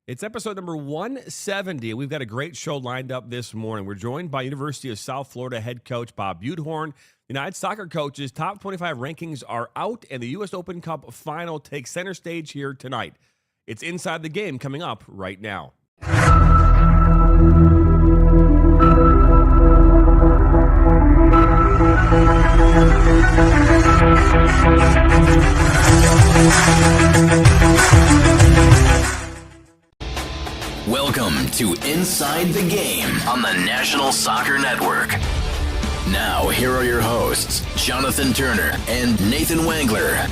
It's episode number 170. We've got a great show lined up this morning. We're joined by University of South Florida head coach Bob Butehorn. United Soccer Coaches top 25 rankings are out, and the U.S. Open Cup final takes center stage here tonight. It's Inside the Game coming up right now. Welcome to Inside the Game on the National Soccer Network. Now, here are your hosts, Jonathan Turner and Nathan Wangler.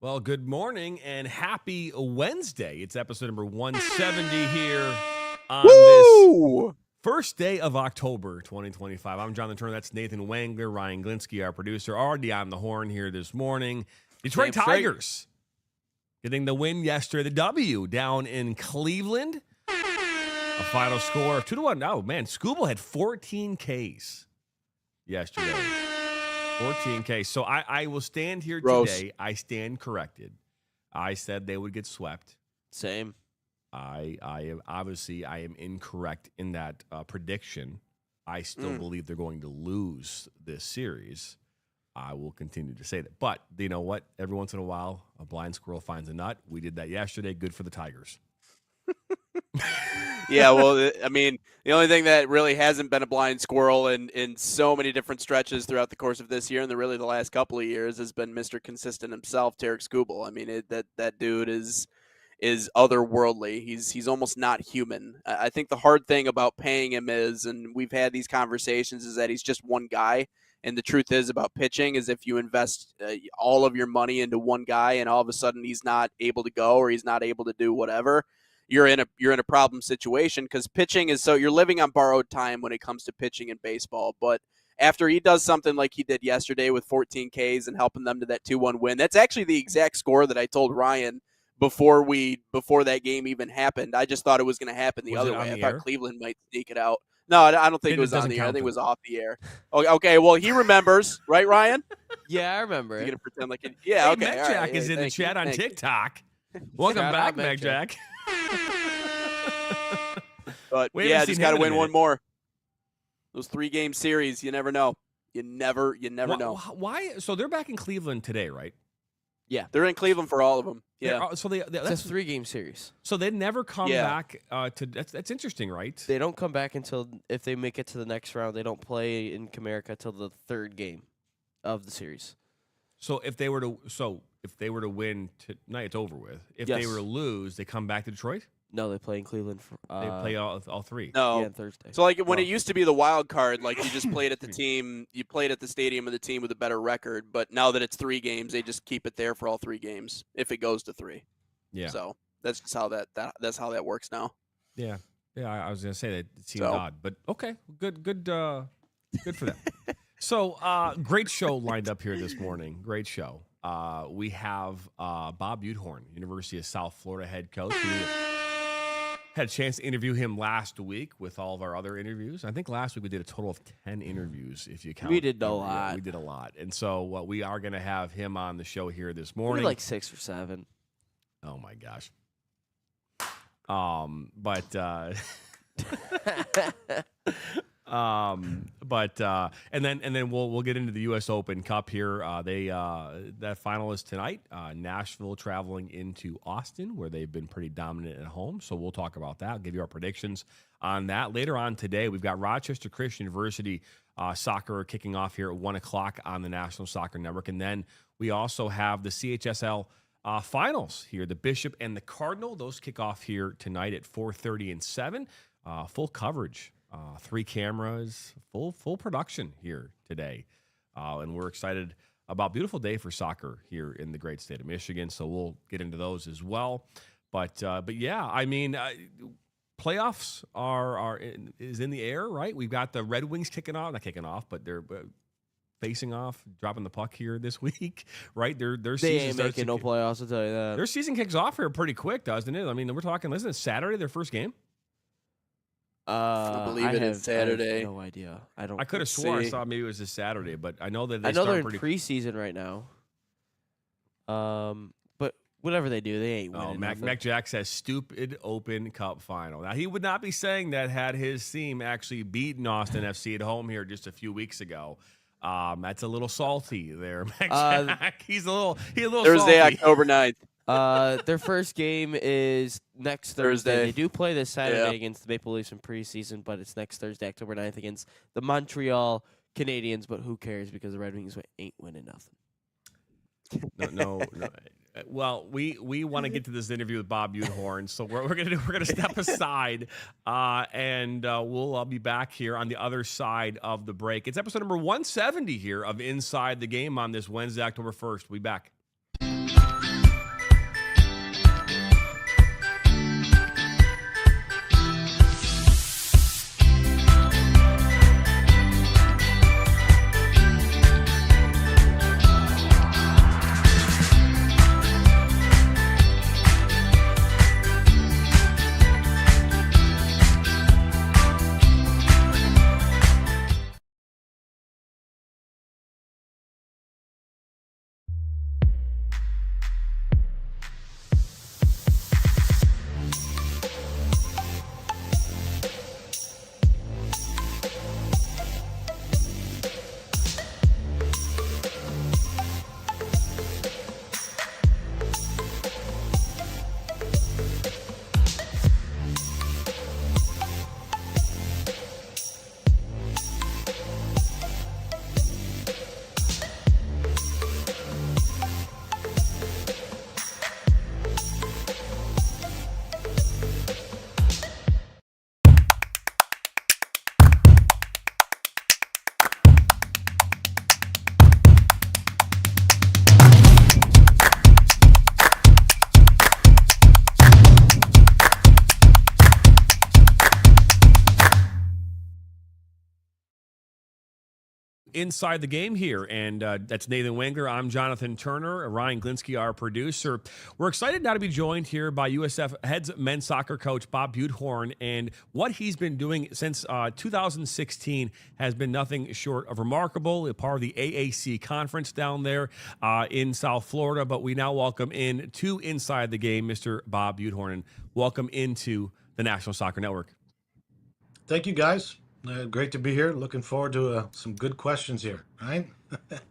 Well, good morning and happy Wednesday. It's episode number 170 here on this first day of October 2025. I'm Jonathan Turner. That's Nathan Wangler, Ryan Glinsky, our producer, already on the horn here this morning. Detroit Tigers getting the win yesterday, the W down in Cleveland. A final score of 2-1. Oh, man, Skubal had 14 Ks yesterday. 14K. So I will stand here today. I stand corrected. I said they would get swept. Same. I am incorrect in that prediction. I still believe they're going to lose this series. I will continue to say that. But you know what? Every once in a while, a blind squirrel finds a nut. We did that yesterday. Good for the Tigers. Yeah, well, I mean, the only thing that really hasn't been a blind squirrel in so many different stretches throughout the course of this year and the last couple of years has been Mr. Consistent himself, Tarik Skubal. I mean, that dude is otherworldly. He's almost not human. I think the hard thing about paying him is, and we've had these conversations, is that he's just one guy. And the truth is about pitching is if you invest all of your money into one guy and all of a sudden he's not able to go or he's not able to do whatever, you're in a problem situation because pitching is so you're living on borrowed time when it comes to pitching in baseball. But after he does something like he did yesterday with 14 Ks and helping them to that 2-1 win, that's actually the exact score that I told Ryan before that game even happened. I just thought it was going to happen the other way. I thought Cleveland might sneak it out. No, I don't think it was on the air. I think it was off the air. Okay, well, he remembers, right, Ryan? Yeah, I remember. You're going to pretend like it. Yeah, okay. Meg Jack is in the chat on TikTok. Welcome back, Meg Jack. But yeah, just got to win one more. Those 3-game series, you never know. You never know. Why? So they're back in Cleveland today, right? Yeah, they're in Cleveland for all of them. Yeah. So it's a 3-game series. So they never come back to. That's interesting, right? They don't come back until if they make it to the next round. They don't play in Comerica till the 3rd game of the series. So if they were to win tonight, it's over with. If they were to lose, they come back to Detroit. No, they play in Cleveland. They play all 3. No, yeah, Thursday. So like when it used to be the wild card, like you just played at the team, you played at the stadium of the team with a better record. But now that it's 3 games, they just keep it there for all 3 games if it goes to 3. Yeah. So that's just how that's how that works now. Yeah. Yeah. I was gonna say that it seemed odd, but okay, good for them. So great show lined up here this morning. Great show. We have Bob Butehorn, University of South Florida head coach. We had a chance to interview him last week with all of our other interviews. I think last week we did a total of 10 interviews, if you count. We did a lot. We did a lot. And so we are going to have him on the show here this We morning. did like 6 or 7. Oh, my gosh. And then we'll get into the U.S. Open Cup here. That final is tonight. Nashville traveling into Austin, where they've been pretty dominant at home. So we'll talk about that. I'll give you our predictions on that later on today. We've got Rochester Christian University soccer kicking off here at 1:00 on the National Soccer Network, and then we also have the CHSL finals here. The Bishop and the Cardinal. Those kick off here tonight at 4:30 and 7. Full coverage. 3 cameras, full production here today. And we're excited about a beautiful day for soccer here in the great state of Michigan. So we'll get into those as well. But yeah, I mean, playoffs is in the air, right? We've got the Red Wings not kicking off, but they're facing off, dropping the puck here this week, right? Their They season ain't starts making no playoffs, I'll tell you that. Their season kicks off here pretty quick, doesn't it? I mean, we're talking, isn't it Saturday, their first game? I believe it is Saturday. I have no idea. I could have sworn I see. saw maybe it was this Saturday, but I know that they I know start they're in pretty. preseason right now. But whatever they do, they ain't winning. Oh, nothing. Mac Jack says stupid Open Cup final. Now he would not be saying that had his team actually beaten Austin FC at home here just a few weeks ago. That's a little salty there, Mac Jack. He's a little Thursday, salty. October 9th. Their first game is next Thursday. They do play this Saturday Yeah. against the Maple Leafs in preseason, but it's next Thursday, October 9th, against the Montreal Canadiens. But who cares, because the Red Wings ain't winning nothing. No. Well, we want to get to this interview with Bob Butehorn, so we're gonna step aside, and we'll be back here on the other side of the break. It's episode number 170 here of Inside the Game on this Wednesday, October 1st. We'll be back. Inside the Game here, and that's Nathan Wengler. I'm Jonathan Turner. Ryan Glinsky, our producer. We're excited now to be joined here by USF head men's soccer coach Bob Butehorn, and what he's been doing since 2016 has been nothing short of remarkable. A part of the AAC conference down there in South Florida, but we now welcome in to Inside the Game, Mr. Bob Butehorn, and welcome into the National Soccer Network. Thank you, guys. Great to be here. Looking forward to some good questions here, right?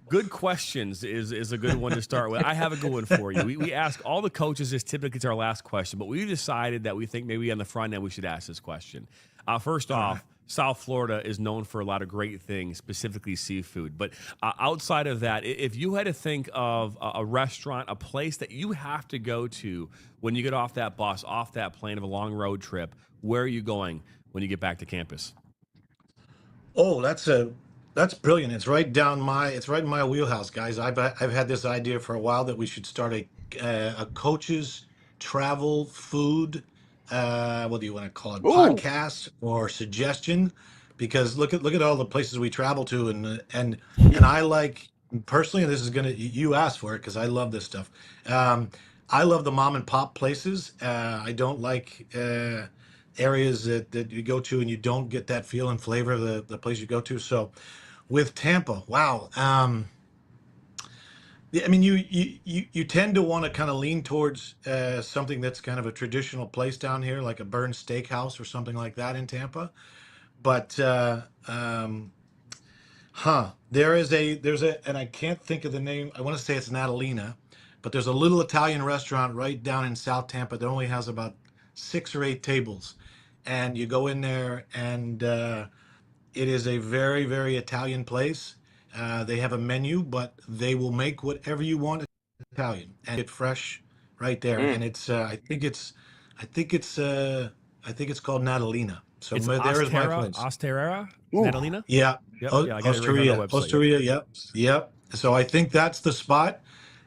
Good questions is a good one to start with. I have a good one for you. We ask all the coaches this. Typically, it's our last question, but we decided that we think maybe on the front end we should ask this question. First off, South Florida is known for a lot of great things, specifically seafood. But outside of that, if you had to think of a restaurant, a place that you have to go to when you get off that bus, off that plane of a long road trip, where are you going when you get back to campus? Oh, that's brilliant. It's right in my wheelhouse, guys. I've had this idea for a while that we should start a coach's travel food. What do you want to call it? Ooh. Podcast or suggestion? Because look at all the places we travel to, and I like personally. And this is you asked for it because I love this stuff. I love the mom and pop places. I don't like areas that you go to and you don't get that feel and flavor of the place you go to. So with Tampa, wow. I mean, you tend to want to kind of lean towards something that's kind of a traditional place down here, like a Burns Steakhouse or something like that in Tampa. But there's a, and I can't think of the name. I want to say it's Natalina, but there's a little Italian restaurant right down in South Tampa that only has about 6 or 8 tables. And you go in there, and it is a very, very Italian place. They have a menu, but they will make whatever you want Italian and get fresh right there. And it's I think it's called Natalina. So It's there is my place. Osterera, Natalina? Yeah. Yep, Oh, yeah, I got it right on their website. Osteria. Yep. So I think that's the spot.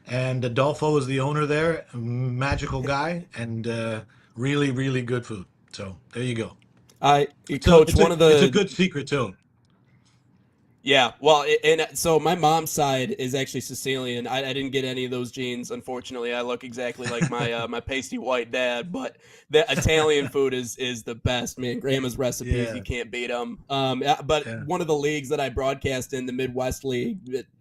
And Adolfo is the owner there, magical guy, and really, really good food. So there you go. Coach, it's a good secret too. Yeah, well, and so my mom's side is actually Sicilian. I didn't get any of those genes, unfortunately. I look exactly like my my pasty white dad, but the Italian food is the best, man. Grandma's recipes, Yeah, you can't beat them. But yeah. one of the leagues that I broadcast in, the Midwest League,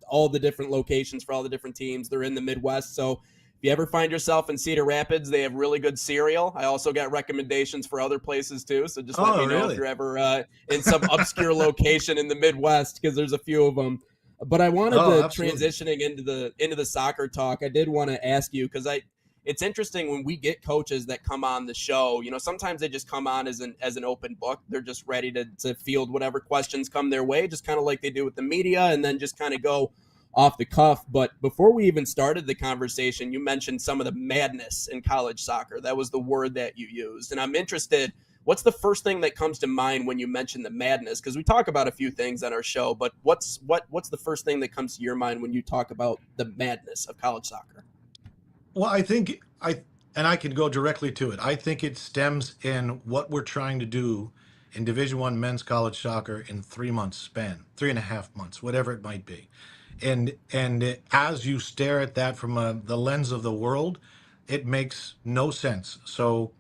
all the different locations for all the different teams, they're in the Midwest. So if you ever find yourself in Cedar Rapids, they have really good cereal. I also got recommendations for other places too. So just let Oh, me know if really? you're ever in some obscure location in the Midwest, because there's a few of them. But I wanted Oh, to absolutely. transitioning into the soccer talk. I did want to ask you, because it's interesting when we get coaches that come on the show. You know, sometimes they just come on as an open book. They're just ready to field whatever questions come their way, just kind of like they do with the media, and then just kind of go off the cuff. But before we even started the conversation, you mentioned some of the madness in college soccer. That was the word that you used. And I'm interested, what's the first thing that comes to mind when you mention the madness? Because we talk about a few things on our show, but what's the first thing that comes to your mind when you talk about the madness of college soccer? Well, I think and I can go directly to it. I think it stems in what we're trying to do in Division One men's college soccer in 3 months span, 3.5 months, whatever it might be. And as you stare at that from the lens of the world, it makes no sense. So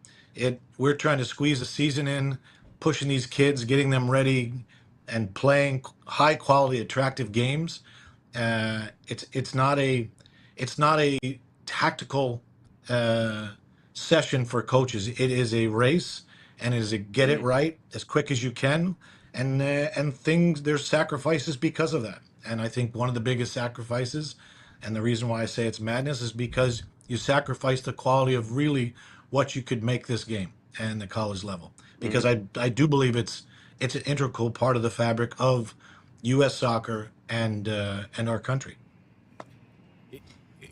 we're trying to squeeze a season in, pushing these kids, getting them ready, and playing high quality, attractive games. It's not a tactical uh, session for coaches. It is a race, and it is a get it right as quick as you can, and things there's sacrifices because of that. And I think one of the biggest sacrifices, and the reason why I say it's madness, is because you sacrifice the quality of really what you could make this game and the college level. Because Mm-hmm. I do believe it's an integral part of the fabric of U.S. soccer and our country.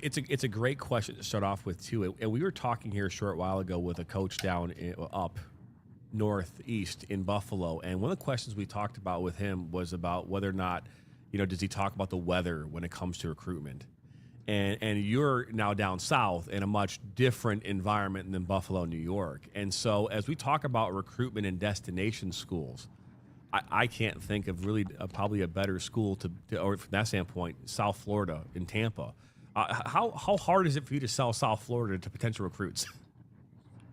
It's a great question to start off with too. And we were talking here a short while ago with a coach down up northeast in Buffalo, and one of the questions we talked about with him was about whether or not, does he talk about the weather when it comes to recruitment? And you're now down south in a much different environment than Buffalo, New York. And so as we talk about recruitment and destination schools, I can't think of really probably a better school or from that standpoint, South Florida in Tampa. How hard is it for you to sell South Florida to potential recruits?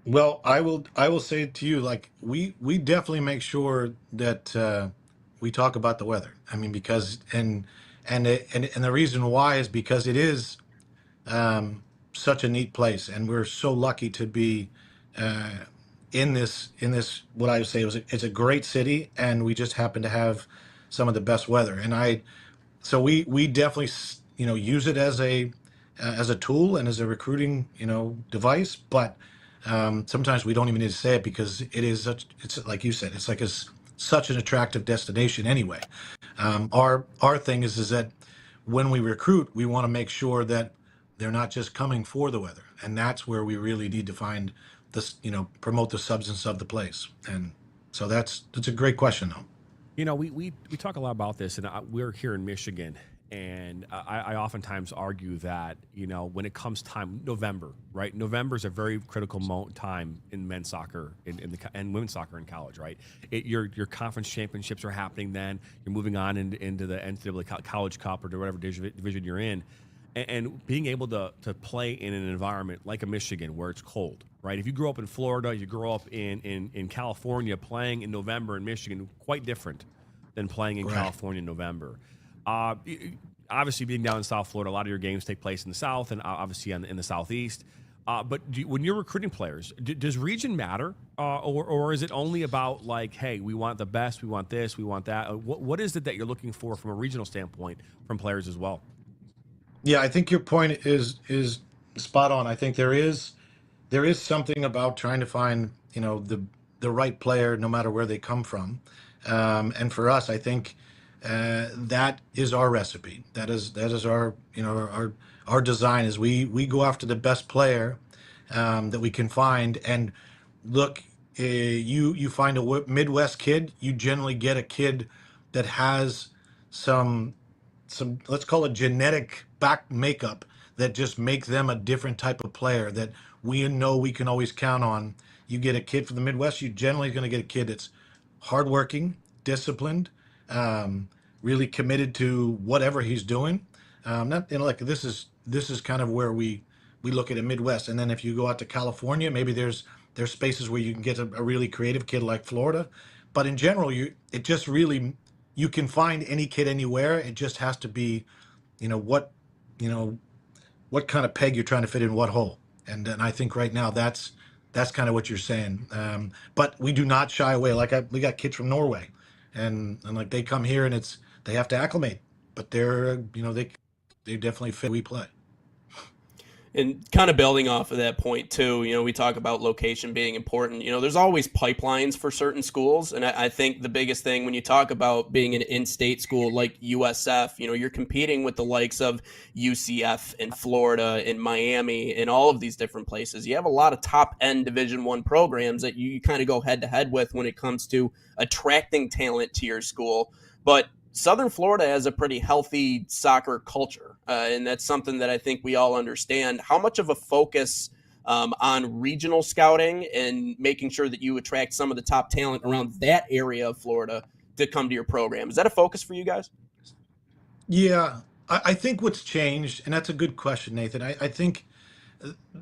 Well, I will say to you, like we definitely make sure that we talk about the weather. I mean, because and the reason why is because it is such a neat place, and we're so lucky to be uh, in this what I would say it's a great city, and we just happen to have some of the best weather. And so we definitely use it as a tool and as a recruiting device, but sometimes we don't even need to say it because it's like you said, it's like such an attractive destination anyway. Our thing is that when we recruit, we want to make sure that they're not just coming for the weather, and that's where we really need to find this, promote the substance of the place. And so that's a great question, though. We talk a lot about this, and we're here in Michigan, and I oftentimes argue that when it comes time November, right? November is a very critical time in men's soccer and women's soccer in college, right? Your conference championships are happening then. You're moving on into the NCAA College Cup or whatever division you're in. And being able to play in an environment like a Michigan where it's cold, right? If you grew up in Florida, you grow up in California, playing in November in Michigan, quite different than playing in Right. California in November. Obviously, being down in South Florida, a lot of your games take place in the South and obviously in the Southeast. But when you're recruiting players, does region matter, or is it only about like, hey, we want the best, we want this, we want that? What is it that you're looking for from a regional standpoint from players as well? Yeah, I think your point is spot on. I think there is something about trying to find the right player no matter where they come from, and for us, I think that is our recipe. That is our our design is we go after the best player that we can find. And look, you find a Midwest kid, you generally get a kid that has some let's call it genetic back makeup that just make them a different type of player that we know we can always count on. You get a kid from the Midwest, you generally going to get a kid that's hardworking, disciplined, um, really committed to whatever he's doing. Not like this is kind of where we look at a Midwest, and then if you go out to California, maybe there's spaces where you can get a really creative kid like Florida, but in general, it just really you can find any kid anywhere. It just has to be, you know what, you know what kind of peg you're trying to fit in what hole, and I think right now that's kind of what you're saying. But we do not shy away. We got kids from Norway, and like they come here and they have to acclimate, but they're they definitely fit. We play. And kind of building off of that point too, we talk about location being important. There's always pipelines for certain schools, and I think the biggest thing when you talk about being an in-state school like USF, you're competing with the likes of UCF in Florida, in Miami, in all of these different places. You have a lot of top-end Division I programs that you kind of go head-to-head with when it comes to attracting talent to your school. But Southern Florida has a pretty healthy soccer culture, and that's something that I think we all understand. How much of a focus on regional scouting and making sure that you attract some of the top talent around that area of Florida to come to your program? Is that a focus for you guys? Yeah, I think what's changed, and that's a good question, Nathan. I think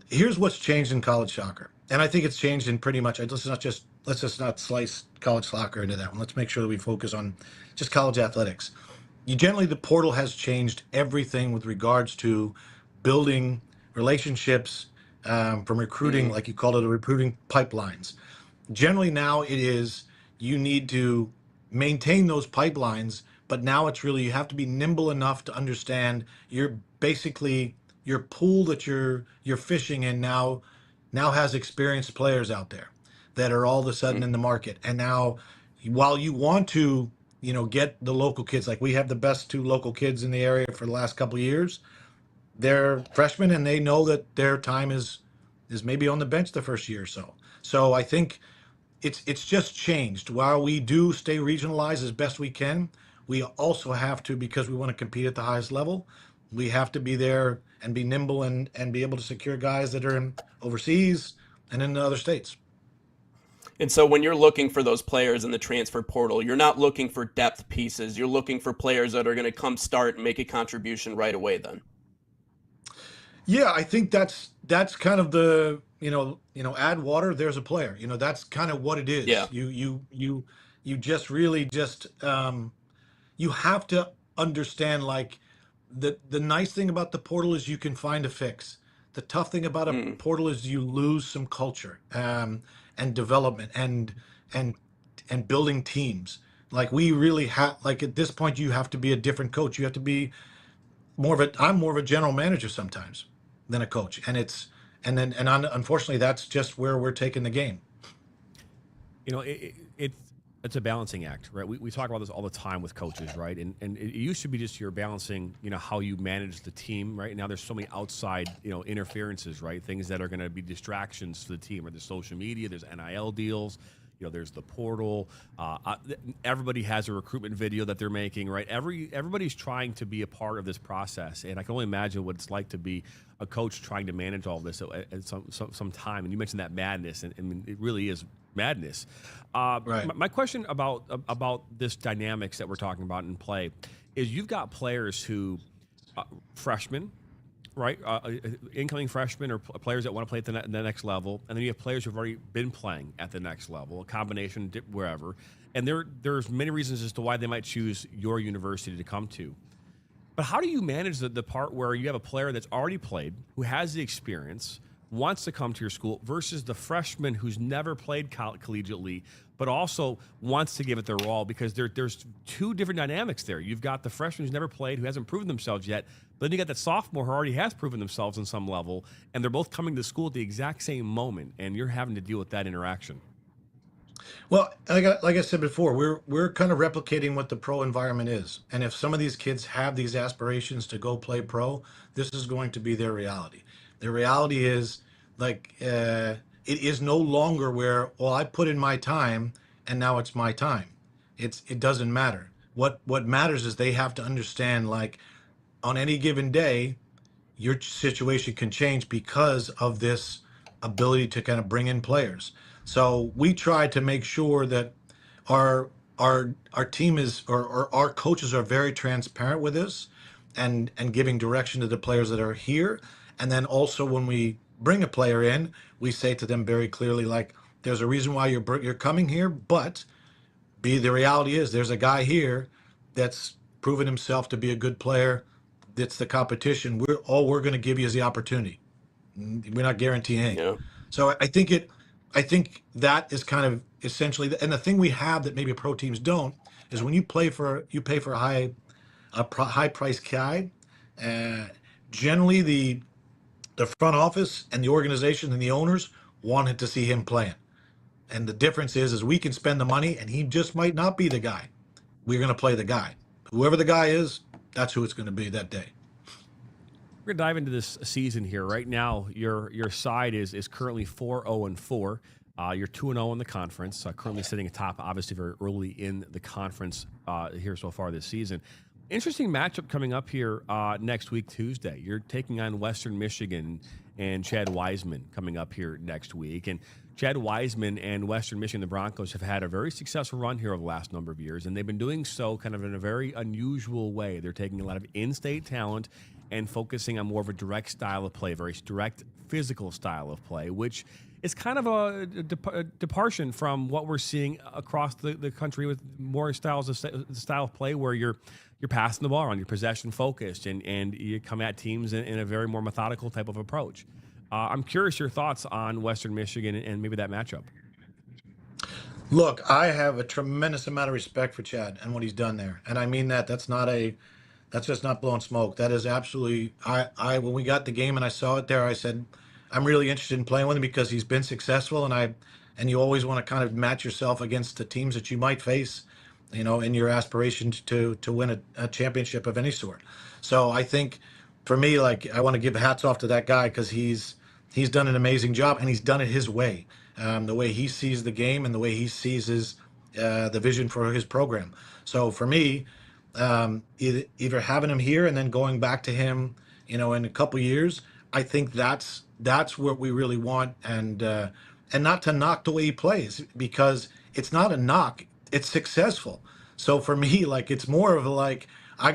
here's what's changed in college soccer, and I think it's changed in pretty much. Let's just not slice college soccer into that one. Let's make sure that we focus on just college athletics. The portal has changed everything with regards to building relationships, from recruiting, like you called it, recruiting pipelines. Generally now it is, you need to maintain those pipelines, but now it's really, you have to be nimble enough to understand you're basically your pool that you're fishing in now has experienced players out there that are all of a sudden in the market. And now, while you want to, get the local kids, like we have the best 2 local kids in the area for the last couple of years, they're freshmen and they know that their time is maybe on the bench the first year or so. So I think it's just changed. While we do stay regionalized as best we can, we also have to, because we want to compete at the highest level, we have to be there and be nimble and be able to secure guys that are in overseas and in the other states. And so when you're looking for those players in the transfer portal, you're not looking for depth pieces. You're looking for players that are going to come start and make a contribution right away then. Yeah, I think that's kind of the, add water, there's a player. That's kind of what it is. Yeah. You just really just, you have to understand, like, the nice thing about the portal is you can find a fix. The tough thing about a portal is you lose some culture, and development and building teams. Like we really have, like at this point, you have to be a different coach. You have to be I'm more of a general manager sometimes than a coach. Unfortunately, that's just where we're taking the game. It's a balancing act, right? We talk about this all the time with coaches, right? And it used to be just you're balancing, how you manage the team, right? Now there's so many outside, interferences, right? Things that are going to be distractions to the team, or there's social media, there's NIL deals, there's the portal. Everybody has a recruitment video that they're making, right? Everybody's trying to be a part of this process, and I can only imagine what it's like to be a coach trying to manage all this at some time. And you mentioned that madness, and it really is madness. Right. My question about this dynamics that we're talking about in play is you've got players who, freshmen, right? Incoming freshmen or players that want to play at the next level, and then you have players who've already been playing at the next level, a combination wherever. And there's many reasons as to why they might choose your university to come to. But how do you manage the part where you have a player that's already played, who has the experience, wants to come to your school, versus the freshman who's never played collegiately, but also wants to give it their all? Because there's 2 different dynamics there. You've got the freshman who's never played, who hasn't proven themselves yet, but then you got that sophomore who already has proven themselves on some level, and they're both coming to school at the exact same moment, and you're having to deal with that interaction. Well, like I said before, we're kind of replicating what the pro environment is, and if some of these kids have these aspirations to go play pro, this is going to be their reality. The reality is, like, it is no longer where, well, I put in my time and now it's my time. It doesn't matter. What matters is they have to understand, like, on any given day, your situation can change because of this ability to kind of bring in players. So we try to make sure that our our team is or our coaches are very transparent with this and giving direction to the players that are here. And then also when we bring a player in, we say to them very clearly, like, there's a reason why you're coming here, but the reality is there's a guy here that's proven himself to be a good player. That's the competition. We're going to give you is the opportunity. We're not guaranteeing. Yeah. So I think that is kind of essentially, and the thing we have that maybe pro teams don't is when you pay for a high price guy, generally the front office and the organization and the owners wanted to see him playing. And the difference is we can spend the money and he just might not be the guy. We're going to play the guy. Whoever the guy is, that's who it's going to be that day. We're gonna dive into this season here. Right now, your side is currently 4-0-4. You're 2-0 in the conference. Currently sitting atop, obviously very early in the conference here so far this season. Interesting matchup coming up here next week, Tuesday. You're taking on Western Michigan and Chad Wiseman coming up here next week. And Chad Wiseman and Western Michigan, the Broncos, have had a very successful run here over the last number of years, and they've been doing so kind of in a very unusual way. They're taking a lot of in-state talent and focusing on more of a direct style of play, very direct physical style of play, which is kind of a departure from what we're seeing across the country with more styles of style of play where you're passing the ball around, you're possession focused, and you come at teams in a very more methodical type of approach. I'm curious your thoughts on Western Michigan and maybe that matchup. Look, I have a tremendous amount of respect for Chad and what he's done there, and I mean that. That's just not blowing smoke. That is absolutely. I when we got the game and I saw it there, I said, I'm really interested in playing with him because he's been successful, and you always want to kind of match yourself against the teams that you might face, in your aspiration to win a championship of any sort. So I think for me, like, I want to give hats off to that guy because he's done an amazing job and he's done it his way, the way he sees the game and the way he sees the vision for his program. So for me, either having him here and then going back to him, in a couple years, I think that's what we really want, and not to knock the way he plays because it's not a knock, it's successful. So for me, like, it's more of like I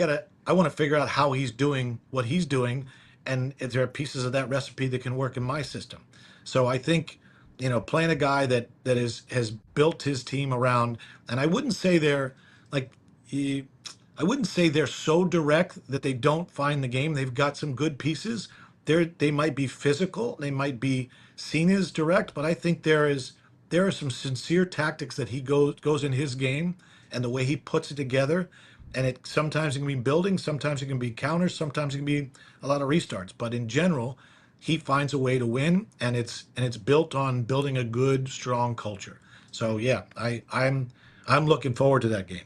want to figure out how he's doing what he's doing, and if there are pieces of that recipe that can work in my system. So I think playing a guy that has built his team around, and I wouldn't say they're like I wouldn't say they're so direct that they don't find the game. They've got some good pieces. They might be physical. They might be seen as direct, but I think there are some sincere tactics that he goes in his game and the way he puts it together. And sometimes it can be building, sometimes it can be counters, sometimes it can be a lot of restarts. But in general, he finds a way to win, and it's built on building a good, strong culture. So yeah, I'm looking forward to that game.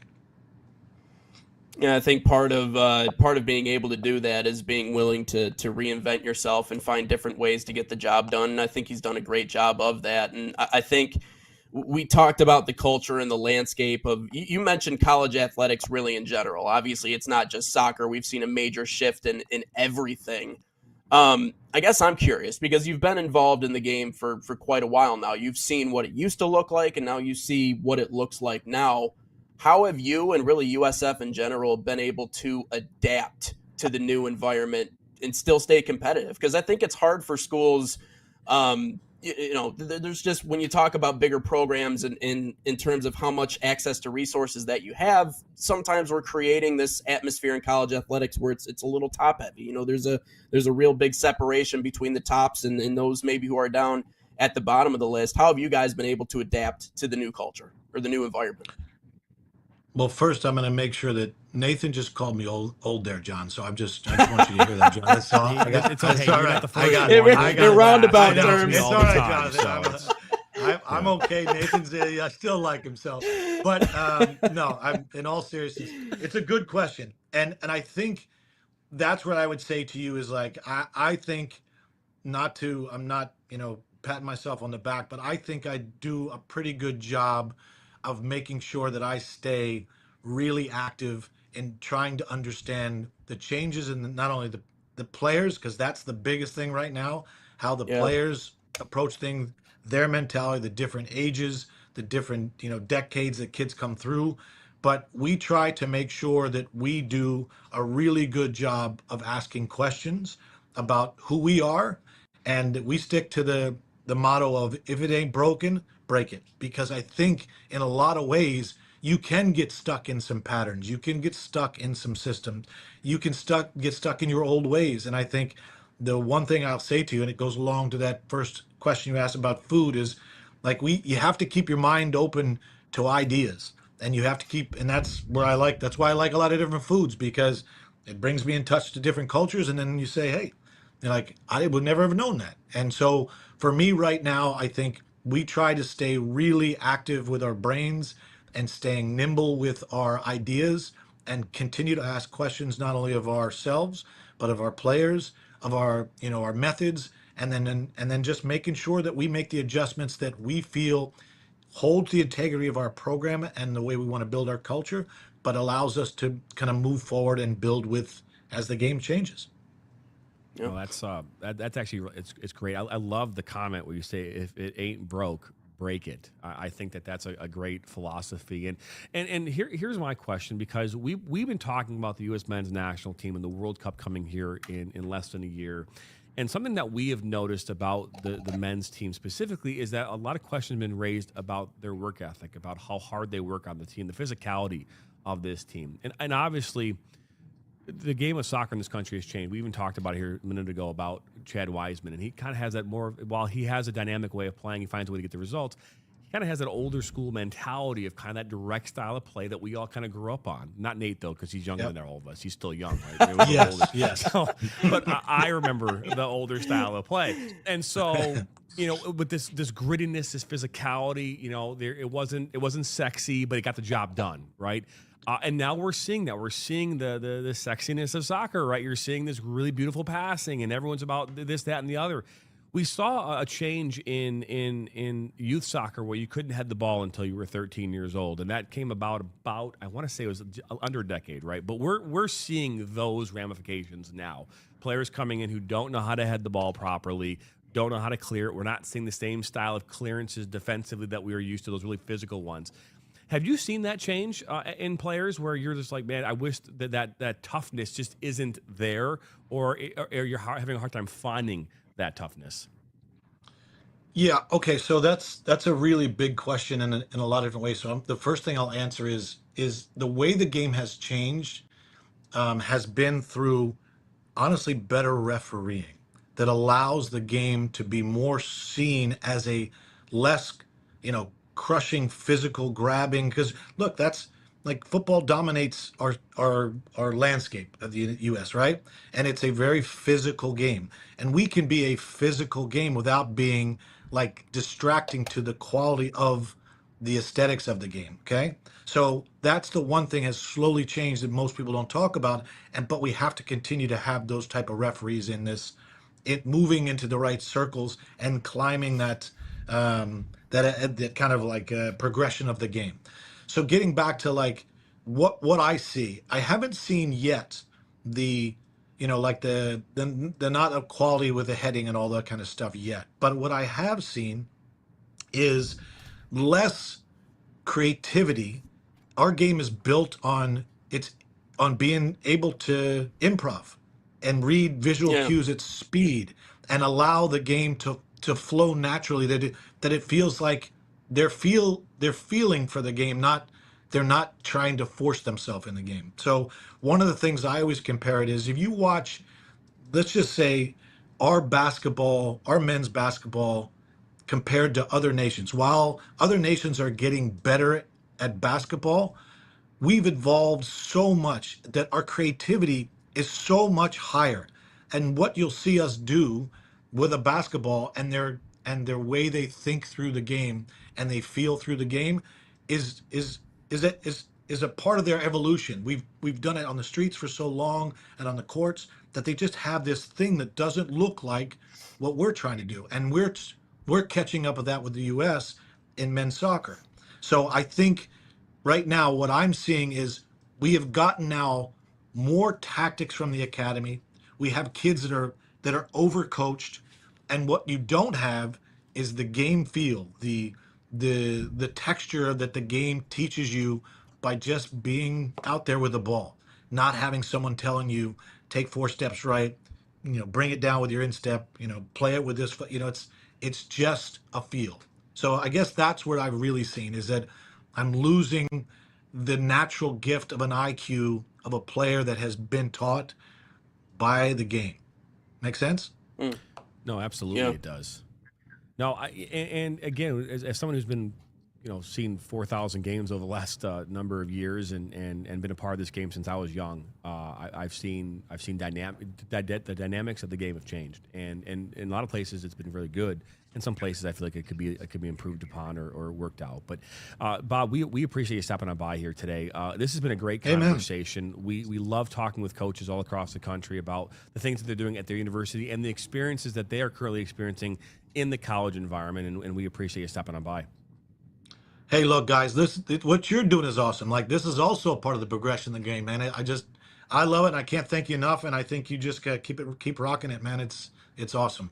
Yeah, I think part of being able to do that is being willing to reinvent yourself and find different ways to get the job done. And I think he's done a great job of that. And I think we talked about the culture and the landscape of, you mentioned college athletics really in general. Obviously, it's not just soccer. We've seen a major shift in everything. I guess I'm curious because you've been involved in the game for quite a while now. You've seen what it used to look like, and now you see what it looks like now. How have you and really USF in general been able to adapt to the new environment and still stay competitive? Because I think it's hard for schools. There's just, when you talk about bigger programs and in terms of how much access to resources that you have, sometimes we're creating this atmosphere in college athletics where it's a little top heavy. There's a real big separation between the tops and those maybe who are down at the bottom of the list. How have you guys been able to adapt to the new culture or the new environment? Well, first, I'm going to make sure that Nathan just called me old there, John. So I just want you to hear that, John. That's all. It's okay. It's all You're right. not the first I got one. it. I got In it. roundabout I know. terms. It's all all the right, time, Jonathan. I'm okay. Nathan's I still like himself, but no. I'm in all seriousness. It's a good question, and I think that's what I would say to you is like I think I'm not patting myself on the back, but I think I do a pretty good job of making sure that I stay really active in trying to understand the changes in not only the players, because that's the biggest thing right now, how the players approach things, their mentality, the different ages, the different, decades that kids come through. But we try to make sure that we do a really good job of asking questions about who we are, and that we stick to the motto of if it ain't broken, break it. Because I think in a lot of ways you can get stuck in some patterns, you can get stuck in some systems, you can get stuck in your old ways. And I think the one thing I'll say to you, and it goes along to that first question you asked about food, is like you have to keep your mind open to ideas, and you have to keep, and that's why I like a lot of different foods, because it brings me in touch to different cultures. And then you say, hey, you're like, I would never have known that. And so for me right now, I think we try to stay really active with our brains and staying nimble with our ideas, and continue to ask questions not only of ourselves but of our players, of our methods, and then just making sure that we make the adjustments that we feel holds the integrity of our program and the way we want to build our culture, but allows us to kind of move forward and build with as the game changes. Well, that's actually it's great. I love the comment where you say if it ain't broke, break it. I think that's a great philosophy. And here's my question, because we've been talking about the U.S. men's national team and the World Cup coming here in less than a year. And something that we have noticed about the men's team specifically is that a lot of questions have been raised about their work ethic, about how hard they work on the team, the physicality of this team. And obviously, the game of soccer in this country has changed. We even talked about it here a minute ago about Chad Wiseman, and he kind of has that more, while he has a dynamic way of playing, he finds a way to get the results. He kind of has that older school mentality of kind of that direct style of play that we all kind of grew up on. Not Nate, though, because he's younger than all of us. He's still young, right? Yes. So, but I remember the older style of play. And so, with this grittiness, this physicality, it wasn't sexy, but it got the job done, right? And now we're seeing that. We're seeing the sexiness of soccer, right? You're seeing this really beautiful passing, and everyone's about this, that, and the other. We saw a change in youth soccer where you couldn't head the ball until you were 13 years old, and that came about I want to say it was under a decade, right? But we're seeing those ramifications now. Players coming in who don't know how to head the ball properly, don't know how to clear it. We're not seeing the same style of clearances defensively that we were used to, those really physical ones. Have you seen that change in players where you're just like, man, I wish that toughness just isn't there, or you're having a hard time finding that toughness? Yeah. Okay. So that's a really big question in a lot of different ways. So the first thing I'll answer is the way the game has changed has been through, honestly, better refereeing that allows the game to be more seen as a less, crushing, physical, grabbing. Because look, that's like football dominates our landscape of the U.S., right? And it's a very physical game, and we can be a physical game without being like distracting to the quality of the aesthetics of the game. Okay, so that's the one thing has slowly changed that most people don't talk about, but we have to continue to have those type of referees in this, it moving into the right circles and climbing that that kind of like progression of the game. So getting back to like what I see, I haven't seen yet the like the not of quality with the heading and all that kind of stuff yet. But what I have seen is less creativity. Our game is built on being able to improv and read visual cues at speed and allow the game to flow naturally, that it feels like they're feeling for the game, they're not trying to force themselves in the game. So one of the things I always compare it is, if you watch, let's just say, our men's basketball compared to other nations, while other nations are getting better at basketball, we've evolved so much that our creativity is so much higher. And what you'll see us do with a basketball and their way they think through the game and they feel through the game is a part of their evolution. We've done it on the streets for so long and on the courts that they just have this thing that doesn't look like what we're trying to do, and we're catching up with that with the U.S. in men's soccer. So I think right now what I'm seeing is we have gotten now more tactics from the academy. We have kids that are overcoached, and what you don't have is the game feel, the the texture that the game teaches you by just being out there with the ball, not having someone telling you take 4 steps right, bring it down with your instep, play it with this foot. It's just a feel. So I guess that's what I've really seen is that I'm losing the natural gift of an IQ of a player that has been taught by the game. Make sense? No, absolutely, Yeah. it does. No, and again, as someone who's been, seen 4,000 games over the last number of years and been a part of this game since I was young, I've seen the dynamics of the game have changed, and in a lot of places it's been really good. In some places, I feel like it could be improved upon or worked out. But Bob, we appreciate you stopping on by here today. This has been a great conversation. We love talking with coaches all across the country about the things that they're doing at their university and the experiences that they are currently experiencing in the college environment, and we appreciate you stopping on by. Hey, look, guys, what you're doing is awesome. Like, this is also a part of the progression of the game, man. I love it, and I can't thank you enough. And I think you just gotta keep rocking it, man. It's awesome.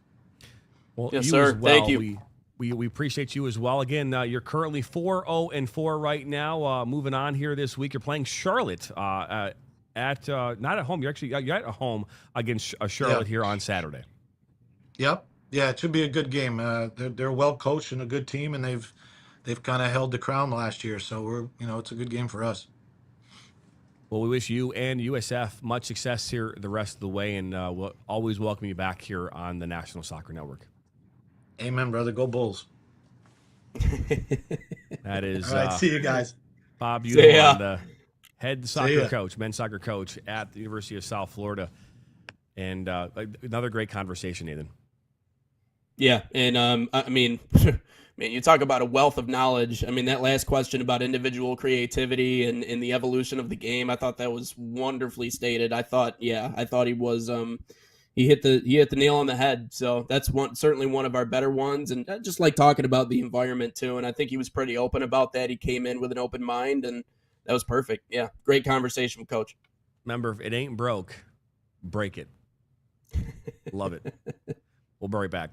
Well, Yes, you sir. as well. Thank you. We appreciate you as well. Again, you're currently 4-0-4 right now. Moving on here this week, you're playing Charlotte at not at home. You're at home against Charlotte here on Saturday. Yep. Yeah, it should be a good game. They're well coached and a good team, and they've kind of held the crown last year. So it's a good game for us. Well, we wish you and USF much success here the rest of the way, and we'll always welcome you back here on the National Soccer Network. Amen, brother. Go Bulls. That is All right, see you guys. Bob See ya. Udall, the head soccer coach, men's soccer coach at the University of South Florida. And another great conversation, Nathan. Yeah, and I mean, man, you talk about a wealth of knowledge. I mean, that last question about individual creativity and the evolution of the game, I thought that was wonderfully stated. I thought he was he hit the nail on the head. So that's certainly one of our better ones, and I just like talking about the environment too. And I think he was pretty open about that. He came in with an open mind, and that was perfect. Yeah, great conversation with Coach. Remember, if it ain't broke, break it. Love it. We'll be right back.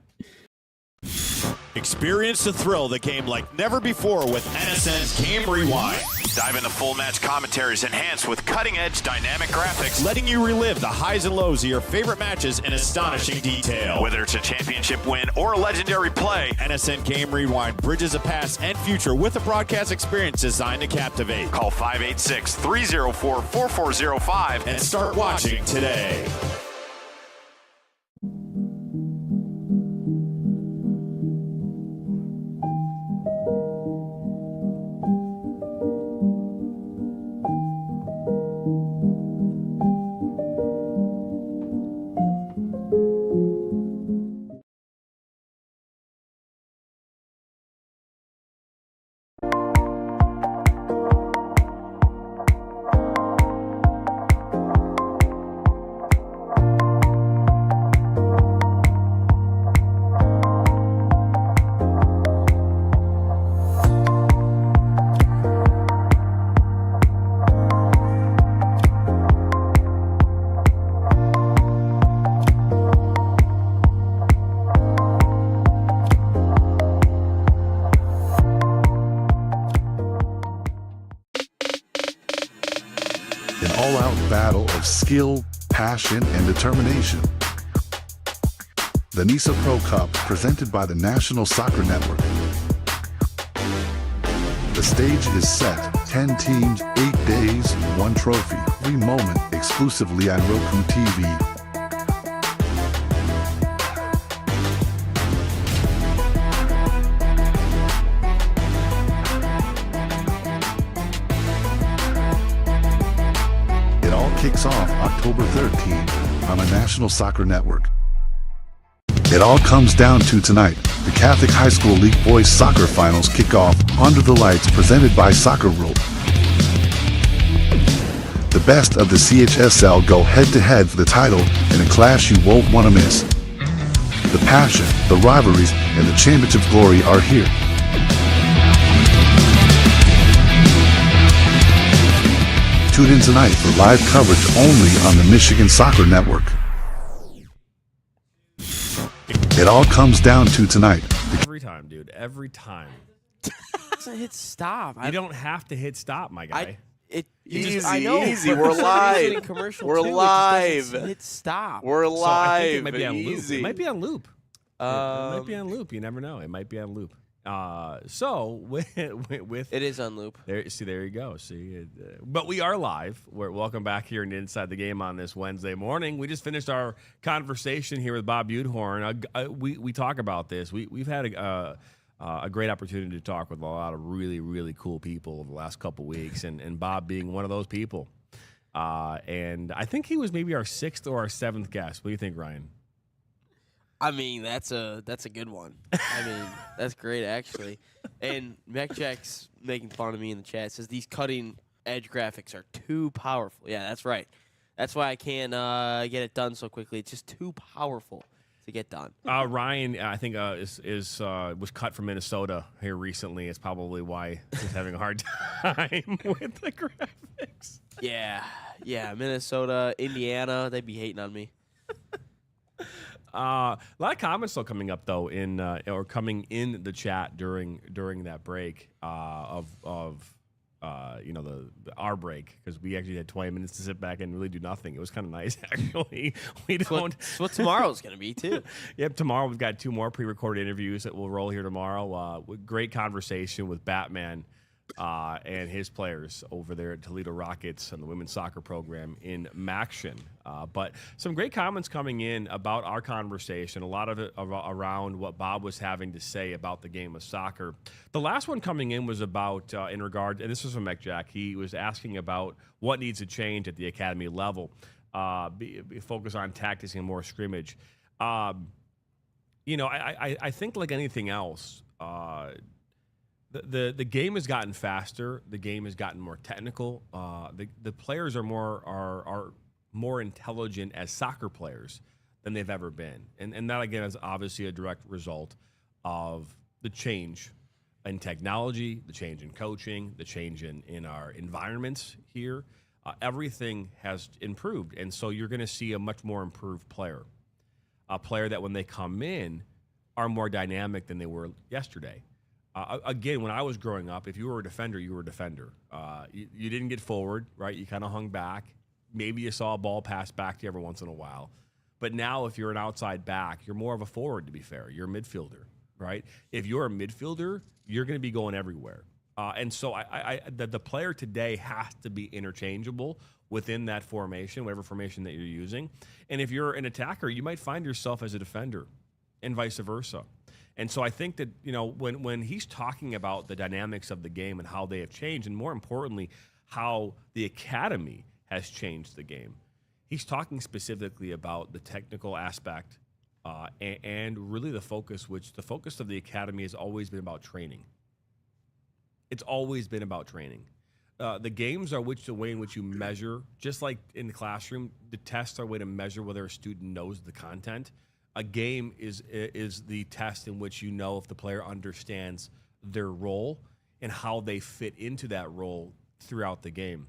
Experience the thrill of the game like never before with NSN's Game Rewind. Dive into full match commentaries enhanced with cutting-edge dynamic graphics. Letting you relive the highs and lows of your favorite matches in astonishing detail. Whether it's a championship win or a legendary play, NSN Game Rewind bridges the past and future with a broadcast experience designed to captivate. call 586-304-4405 And start watching today. An all-out battle of skill, passion, and determination. The NISA Pro Cup, presented by the National Soccer Network. The stage is set. 10 teams, 8 days, 1 trophy, 3 moment, exclusively on Roku TV. It all kicks off October 13th on the National Soccer Network. It all comes down to tonight. The Catholic High School League Boys Soccer Finals kick off under the lights, presented by Soccer World. The best of the CHSL go head-to-head for the title in a clash you won't want to miss. The passion, the rivalries, and the championship glory are here. Tune in tonight for live coverage only on the Michigan Soccer Network. It all comes down to tonight. Every time, dude. Every time. doesn't hit stop. You don't have to hit stop, my guy. Easy, We're live. Commercial We're too. live. Hit stop. We're So I think live. it might be on loop. Easy. It might be on loop. It might be on loop. You never know. It might be on loop. So with It is on loop. there, see, there you go. See, but we are live. Welcome back here in Inside the Game on this Wednesday morning. We just finished our conversation here with Bob Budhorn. We talk about this. We've had a great opportunity to talk with a lot of really, really cool people over the last couple weeks, and Bob being one of those people. And I think he was maybe our 6th or our 7th guest. What do you think, Ryan? I mean, that's a good one. I mean, that's great actually. And MacJack's making fun of me in the chat. Says these cutting edge graphics are too powerful. Yeah, that's right. That's why I can't get it done so quickly. It's just too powerful to get done. Ryan, I think was cut from Minnesota here recently. It's probably why he's having a hard time with the graphics. Yeah, Minnesota, Indiana, they'd be hating on me. A lot of comments still coming up though or coming in the chat during that break of our break, because we actually had 20 minutes to sit back and really do nothing. It was kind of nice actually. That's what tomorrow's gonna be too. Yep, tomorrow we've got 2 more pre-recorded interviews that will roll here tomorrow. Great conversation with Batman and his players over there at Toledo Rockets and the women's soccer program in Maction. But some great comments coming in about our conversation, a lot of it around what Bob was having to say about the game of soccer. The last one coming in was about, in regard, and this was from MacJack, he was asking about what needs to change at the academy level, focus on tactics and more scrimmage. I think like anything else, The game has gotten faster. The game has gotten more technical. The players are more intelligent as soccer players than they've ever been, and that again is obviously a direct result of the change in technology, the change in coaching, the change in our environments here. Everything has improved, and so you're going to see a much more improved player, a player that when they come in are more dynamic than they were yesterday. Again, when I was growing up, if you were a defender, you were a defender. You didn't get forward, right? You kind of hung back. Maybe you saw a ball pass back to you every once in a while. But now if you're an outside back, you're more of a forward, to be fair. You're a midfielder, right? If you're a midfielder, you're going to be going everywhere. And so the player today has to be interchangeable within that formation, whatever formation that you're using. And if you're an attacker, you might find yourself as a defender and vice versa. And so I think that, when he's talking about the dynamics of the game and how they have changed, and more importantly, how the academy has changed the game, he's talking specifically about the technical aspect and really the focus of the academy has always been about training. It's always been about training. The games are the way in which you measure, just like in the classroom, the tests are a way to measure whether a student knows the content. A game is the test in which you know if the player understands their role and how they fit into that role throughout the game.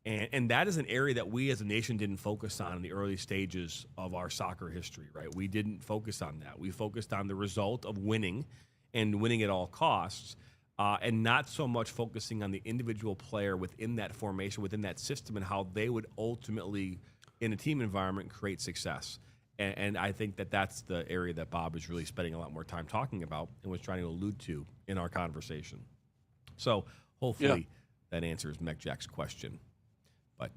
And that is an area that we as a nation didn't focus on in the early stages of our soccer history, right? We didn't focus on that. We focused on the result of winning and winning at all costs, and not so much focusing on the individual player within that formation, within that system, and how they would ultimately, in a team environment, create success. And I think that that's the area that Bob is really spending a lot more time talking about and was trying to allude to in our conversation. So hopefully that answers MacJack's question. But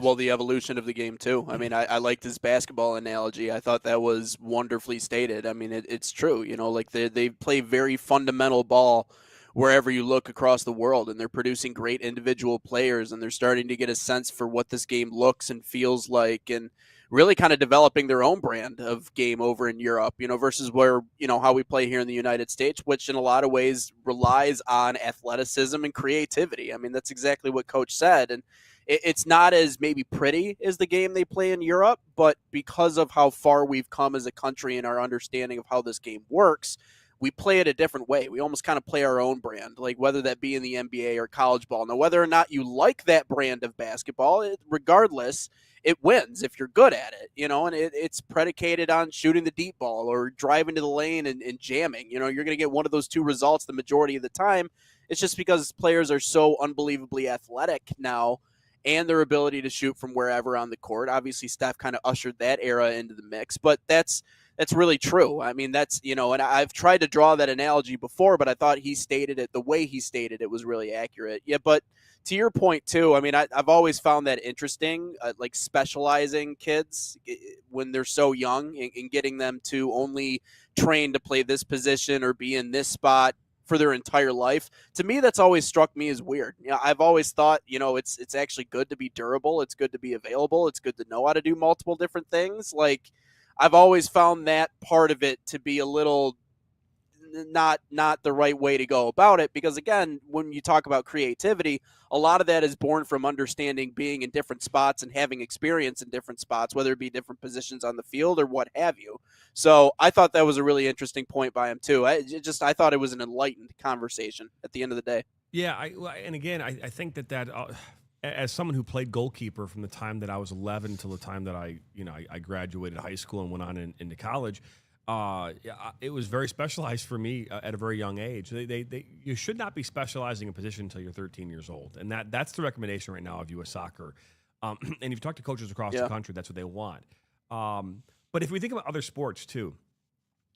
well, the evolution of the game too. I mean, I liked his basketball analogy. I thought that was wonderfully stated. I mean, it's true. Like they play very fundamental ball wherever you look across the world, and they're producing great individual players, and they're starting to get a sense for what this game looks and feels like, and really kind of developing their own brand of game over in Europe, versus where, how we play here in the United States, which in a lot of ways relies on athleticism and creativity. I mean, that's exactly what Coach said. And it's not as maybe pretty as the game they play in Europe, but because of how far we've come as a country and our understanding of how this game works, we play it a different way. We almost kind of play our own brand, like whether that be in the NBA or college ball. Now, whether or not you like that brand of basketball, regardless, it wins if you're good at it, and it's predicated on shooting the deep ball or driving to the lane and jamming. You're going to get one of those two results the majority of the time. It's just because players are so unbelievably athletic now and their ability to shoot from wherever on the court. Obviously, Steph kind of ushered that era into the mix, but that's really true. I mean, that's, and I've tried to draw that analogy before, but I thought he stated it the way he stated it was really accurate. Yeah, but to your point too, I mean, I've always found that interesting, like specializing kids when they're so young and getting them to only train to play this position or be in this spot for their entire life. To me, that's always struck me as weird. I've always thought, it's actually good to be durable. It's good to be available. It's good to know how to do multiple different things. Like, I've always found that part of it to be a little not the right way to go about it, because again, when you talk about creativity, a lot of that is born from understanding being in different spots and having experience in different spots, whether it be different positions on the field or what have you. So I thought that was a really interesting point by him too. I thought it was an enlightened conversation at the end of the day. Yeah, I think that as someone who played goalkeeper from the time that I was 11 till the time that I graduated high school and went on into college, it was very specialized for me at a very young age. You should not be specializing in a position until you're 13 years old, and that's the recommendation right now of U.S. Soccer. And if you talk to coaches across the country, that's what they want. But if we think about other sports too,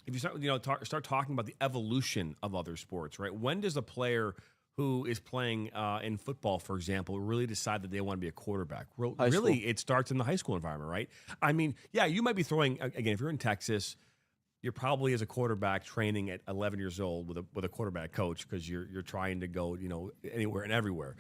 if you start talking about the evolution of other sports, right? When does a player who is playing in football, for example, really decide that they want to be a quarterback? Really, it starts in the high school environment, right? I mean, yeah, you might be throwing, again, if you're in Texas, you're probably as a quarterback training at 11 years old with a quarterback coach, because you're trying to go, anywhere and everywhere.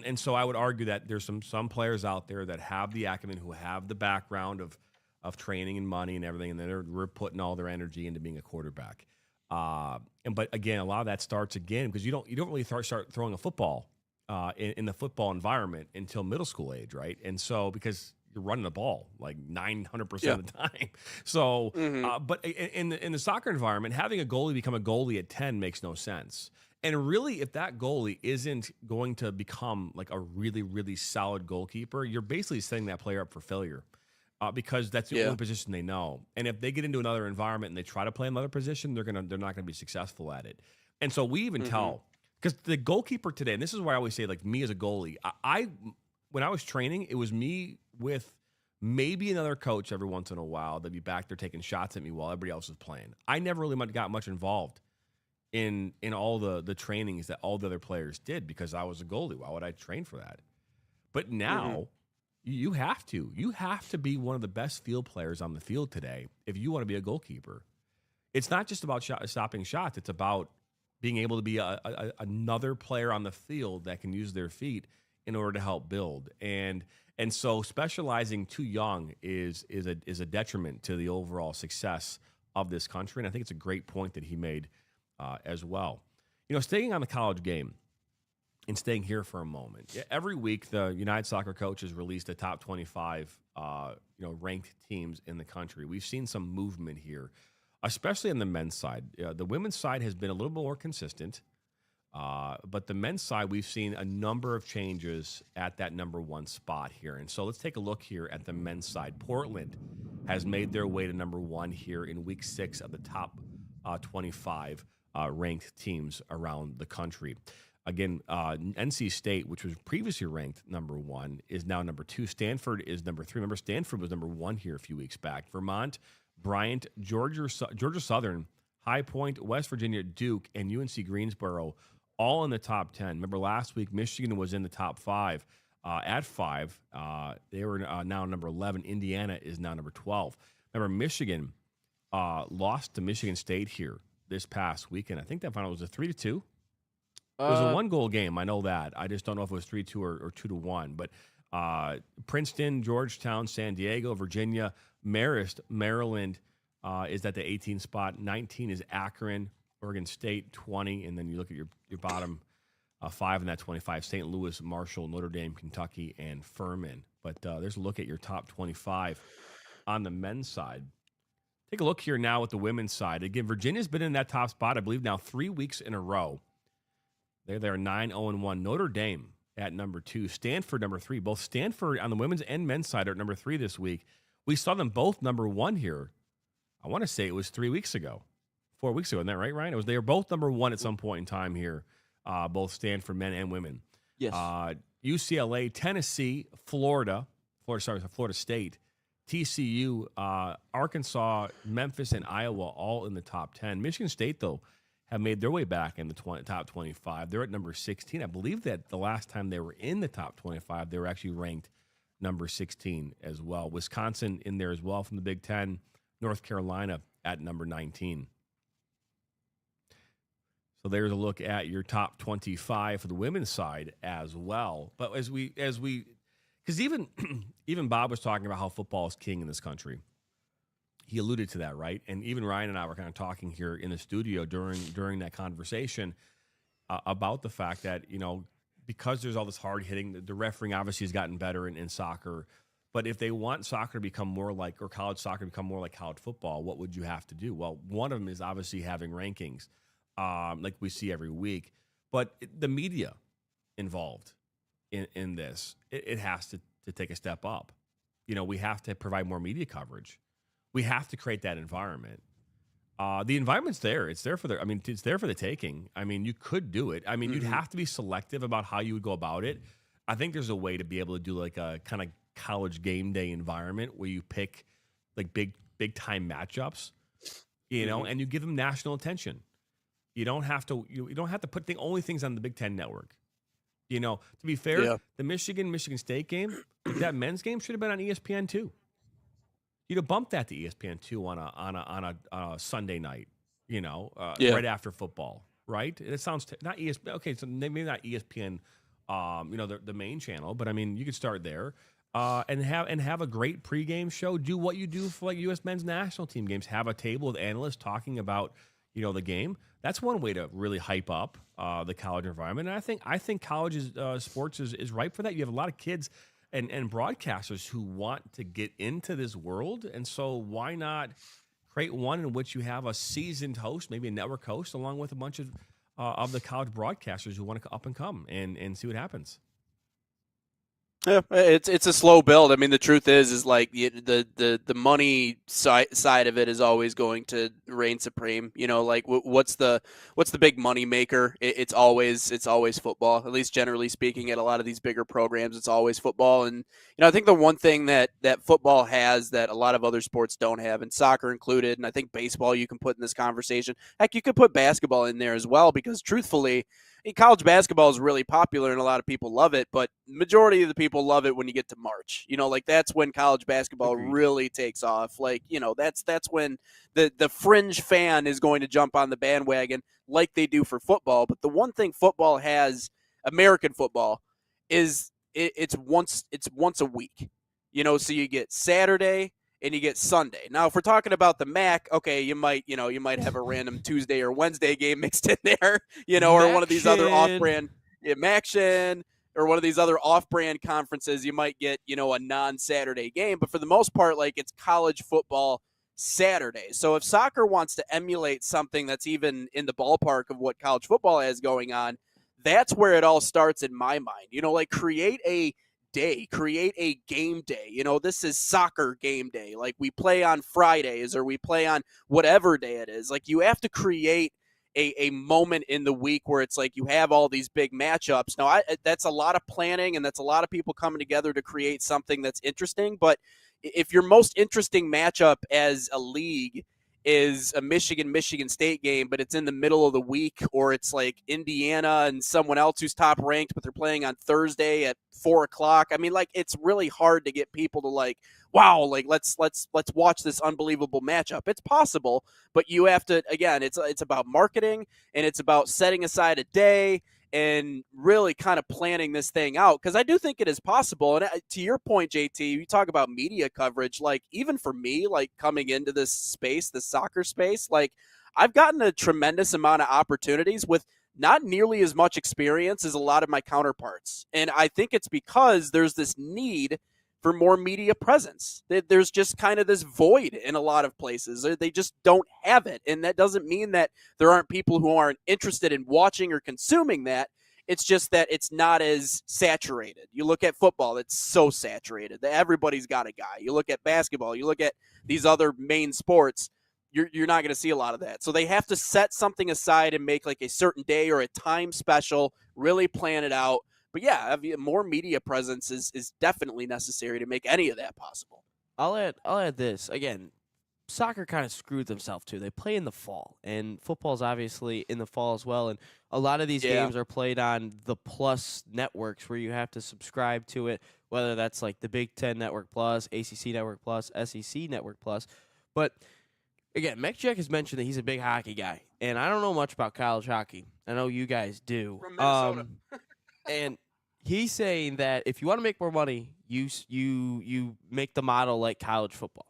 And so I would argue that there's some players out there that have the acumen, who have the background of training and money and everything, and then they're putting all their energy into being a quarterback. But again, a lot of that starts again because you don't really start throwing a football in the football environment until middle school age, right? And so because you're running the ball like 900% of the time. So, but in the soccer environment, having a goalie become a goalie at 10 makes no sense. And really, if that goalie isn't going to become like a really, really solid goalkeeper, you're basically setting that player up for failure. Because that's the only position they know. And if they get into another environment and they try to play another position, they're not going to be successful at it. And so we even tell, because the goalkeeper today, and this is why I always say, like, me as a goalie, when I was training, it was me with maybe another coach every once in a while that'd be back there taking shots at me while everybody else was playing. I never really got much involved in all the trainings that all the other players did because I was a goalie. Why would I train for that? But now you have to be one of the best field players on the field today if you want to be a goalkeeper. It's not just about stopping shots. It's about being able to be another player on the field that can use their feet in order to help build. And so specializing too young is a detriment to the overall success of this country. And I think it's a great point that he made as well. Staying on the college game and staying here for a moment. Every week, the United Soccer Coaches release the top 25 ranked teams in the country. We've seen some movement here, especially on the men's side. The women's side has been a little more consistent. But the men's side, we've seen a number of changes at that number one spot here. And so let's take a look here at the men's side. Portland has made their way to number one here in week 6 of the top 25 ranked teams around the country. Again, NC State, which was previously ranked number 1, is now number 2. Stanford is number 3. Remember, Stanford was number 1 here a few weeks back. Vermont, Bryant, Georgia Southern, High Point, West Virginia, Duke, and UNC Greensboro all in the top 10. Remember, last week, Michigan was in the top 5. At 5, they were now number 11. Indiana is now number 12. Remember, Michigan lost to Michigan State here this past weekend. I think that final was a 3-2. It was a 1-goal game. I know that. I just don't know if it was 3-2 or 2-1. But Princeton, Georgetown, San Diego, Virginia, Marist, Maryland is at the 18 spot. 19 is Akron, Oregon State, 20. And then you look at your bottom 5 in that 25. St. Louis, Marshall, Notre Dame, Kentucky, and Furman. But there's a look at your top 25 on the men's side. Take a look here now at the women's side. Again, Virginia's been in that top spot, I believe, now 3 weeks in a row. They're 9-0-1. Notre Dame at number 2. Stanford number 3. Both Stanford on the women's and men's side are at number 3 this week. We saw them both number 1 here. I want to say it was 3 weeks ago. 4 weeks ago, isn't that right, Ryan? They were both number 1 at some point in time here, both Stanford men and women. Yes. UCLA, Tennessee, Florida State, TCU, Arkansas, Memphis, and Iowa all in the top 10. Michigan State, though, have made their way back in the top 25. They're at number 16. I believe that the last time they were in the top 25, they were actually ranked number 16 as well. Wisconsin in there as well from the Big Ten. North Carolina at number 19. So there's a look at your top 25 for the women's side as well. But because even Bob was talking about how football is king in this country. He alluded to that, right? And even Ryan and I were kind of talking here in the studio during that conversation about the fact that, because there's all this hard hitting, the refereeing obviously has gotten better in soccer. But if they want soccer to become more like, or college soccer to become more like college football, what would you have to do? Well, one of them is obviously having rankings, like we see every week. But the media involved in this, it has to take a step up. We have to provide more media coverage. We have to create that environment. The environment's there. It's there it's there for the taking. You could do it. You'd have to be selective about how you would go about it. I think there's a way to be able to do like a kind of college game day environment where you pick like big time matchups, and you give them national attention. You don't have to put only things on the Big Ten network. To be fair, the Michigan State game, that men's game should have been on ESPN2. You'd have bumped that to ESPN2 on a Sunday night, right after football, right? It sounds not ESPN. Okay, so maybe not ESPN, the main channel, but you could start there, and have a great pregame show. Do what you do for like U.S. men's national team games. Have a table of analysts talking about the game. That's one way to really hype up the college environment. And I think college sports is ripe for that. You have a lot of kids and broadcasters who want to get into this world. And so why not create one in which you have a seasoned host, maybe a network host, along with a bunch of the college broadcasters who want to up and come and see what happens. Yeah, it's a slow build. The truth is like the money side of it is always going to reign supreme. Like what's the big money maker? It's always football. At least generally speaking, at a lot of these bigger programs, it's always football. And I think the one thing that football has that a lot of other sports don't have, and soccer included, and I think baseball you can put in this conversation. Heck, you could put basketball in there as well, because truthfully, college basketball is really popular and a lot of people love it, but majority of the people love it when you get to March. Like that's when college basketball really takes off. Like, that's when the fringe fan is going to jump on the bandwagon like they do for football. But the one thing football has, American football, is it's once a week. So you get Saturday and you get Sunday. Now, if we're talking about the MAC, okay, you might have a random Tuesday or Wednesday game mixed in there, or one of these other off-brand MACtion, or one of these other off-brand conferences. You might get, a non-Saturday game, but for the most part, like, it's college football Saturday. So if soccer wants to emulate something that's even in the ballpark of what college football has going on, that's where it all starts in my mind. Like, create a day, create a game day. This is soccer game day. Like, we play on Fridays or we play on whatever day it is. Like, you have to create a moment in the week where it's like you have all these big matchups. Now, that's a lot of planning, and that's a lot of people coming together to create something that's interesting. But if your most interesting matchup as a league is a Michigan State game, but it's in the middle of the week, or it's like Indiana and someone else who's top ranked, but they're playing on Thursday at 4:00. Like, it's really hard to get people to like, wow, like let's watch this unbelievable matchup. It's possible, but you have to, again, it's about marketing, and it's about setting aside a day and really kind of planning this thing out, because I do think it is possible. And to your point, JT, you talk about media coverage. Like, even for me, like, coming into this space, the soccer space, like, I've gotten a tremendous amount of opportunities with not nearly as much experience as a lot of my counterparts. And I think it's because there's this need for more media presence. There's just kind of this void in a lot of places. They just don't have it. And that doesn't mean that there aren't people who aren't interested in watching or consuming that. It's just that it's not as saturated. You look at football, it's so saturated that everybody's got a guy. You look at basketball, you look at these other main sports, you're not going to see a lot of that. So they have to set something aside and make like a certain day or a time special, really plan it out. But yeah, more media presence is definitely necessary to make any of that possible. I'll add this. Again, soccer kind of screwed themselves too. They play in the fall, and football's obviously in the fall as well. And a lot of these games are played on the Plus networks where you have to subscribe to it, whether that's like the Big Ten Network Plus, ACC Network Plus, SEC Network Plus. But again, Mekchek has mentioned that he's a big hockey guy, and I don't know much about college hockey. I know you guys do. From Minnesota. And he's saying that if you want to make more money, you make the model like college football.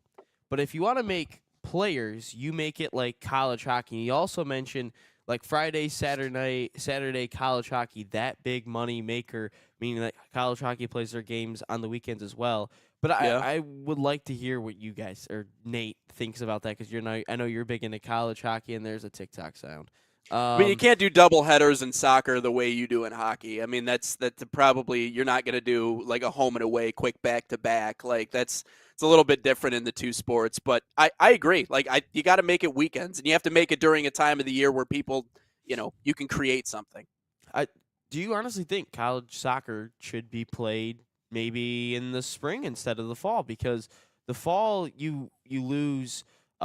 But if you want to make players, you make it like college hockey. He also mentioned like Friday, Saturday college hockey, that big money maker, meaning that college hockey plays their games on the weekends as well. But I would like to hear what you guys or Nate thinks about that, because I know you're big into college hockey, and there's a TikTok sound. I mean, you can't do double headers in soccer the way you do in hockey. I mean, that's probably, you're not going to do like a home and away quick back to back. Like it's a little bit different in the two sports, but I agree. Like you got to make it weekends, and you have to make it during a time of the year where people, you can create something. Do you honestly think college soccer should be played maybe in the spring instead of the fall? Because the fall you lose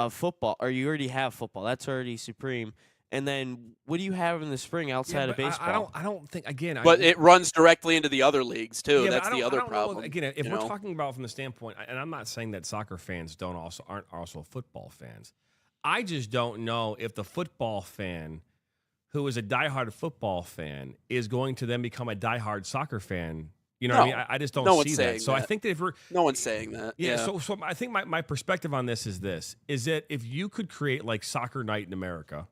football, or you already have football. That's already supreme. And then what do you have in the spring outside of baseball? I don't think, again. But it runs directly into the other leagues too. Yeah, that's the other problem. Know, again, if we're talking about from the standpoint, and I'm not saying that soccer fans aren't also football fans. I just don't know if the football fan who is a diehard football fan is going to then become a diehard soccer fan. You know what I mean? I just don't see that. So I think that if we're no one's saying that. Yeah. So I think my perspective on this is that if you could create like Soccer Night in America.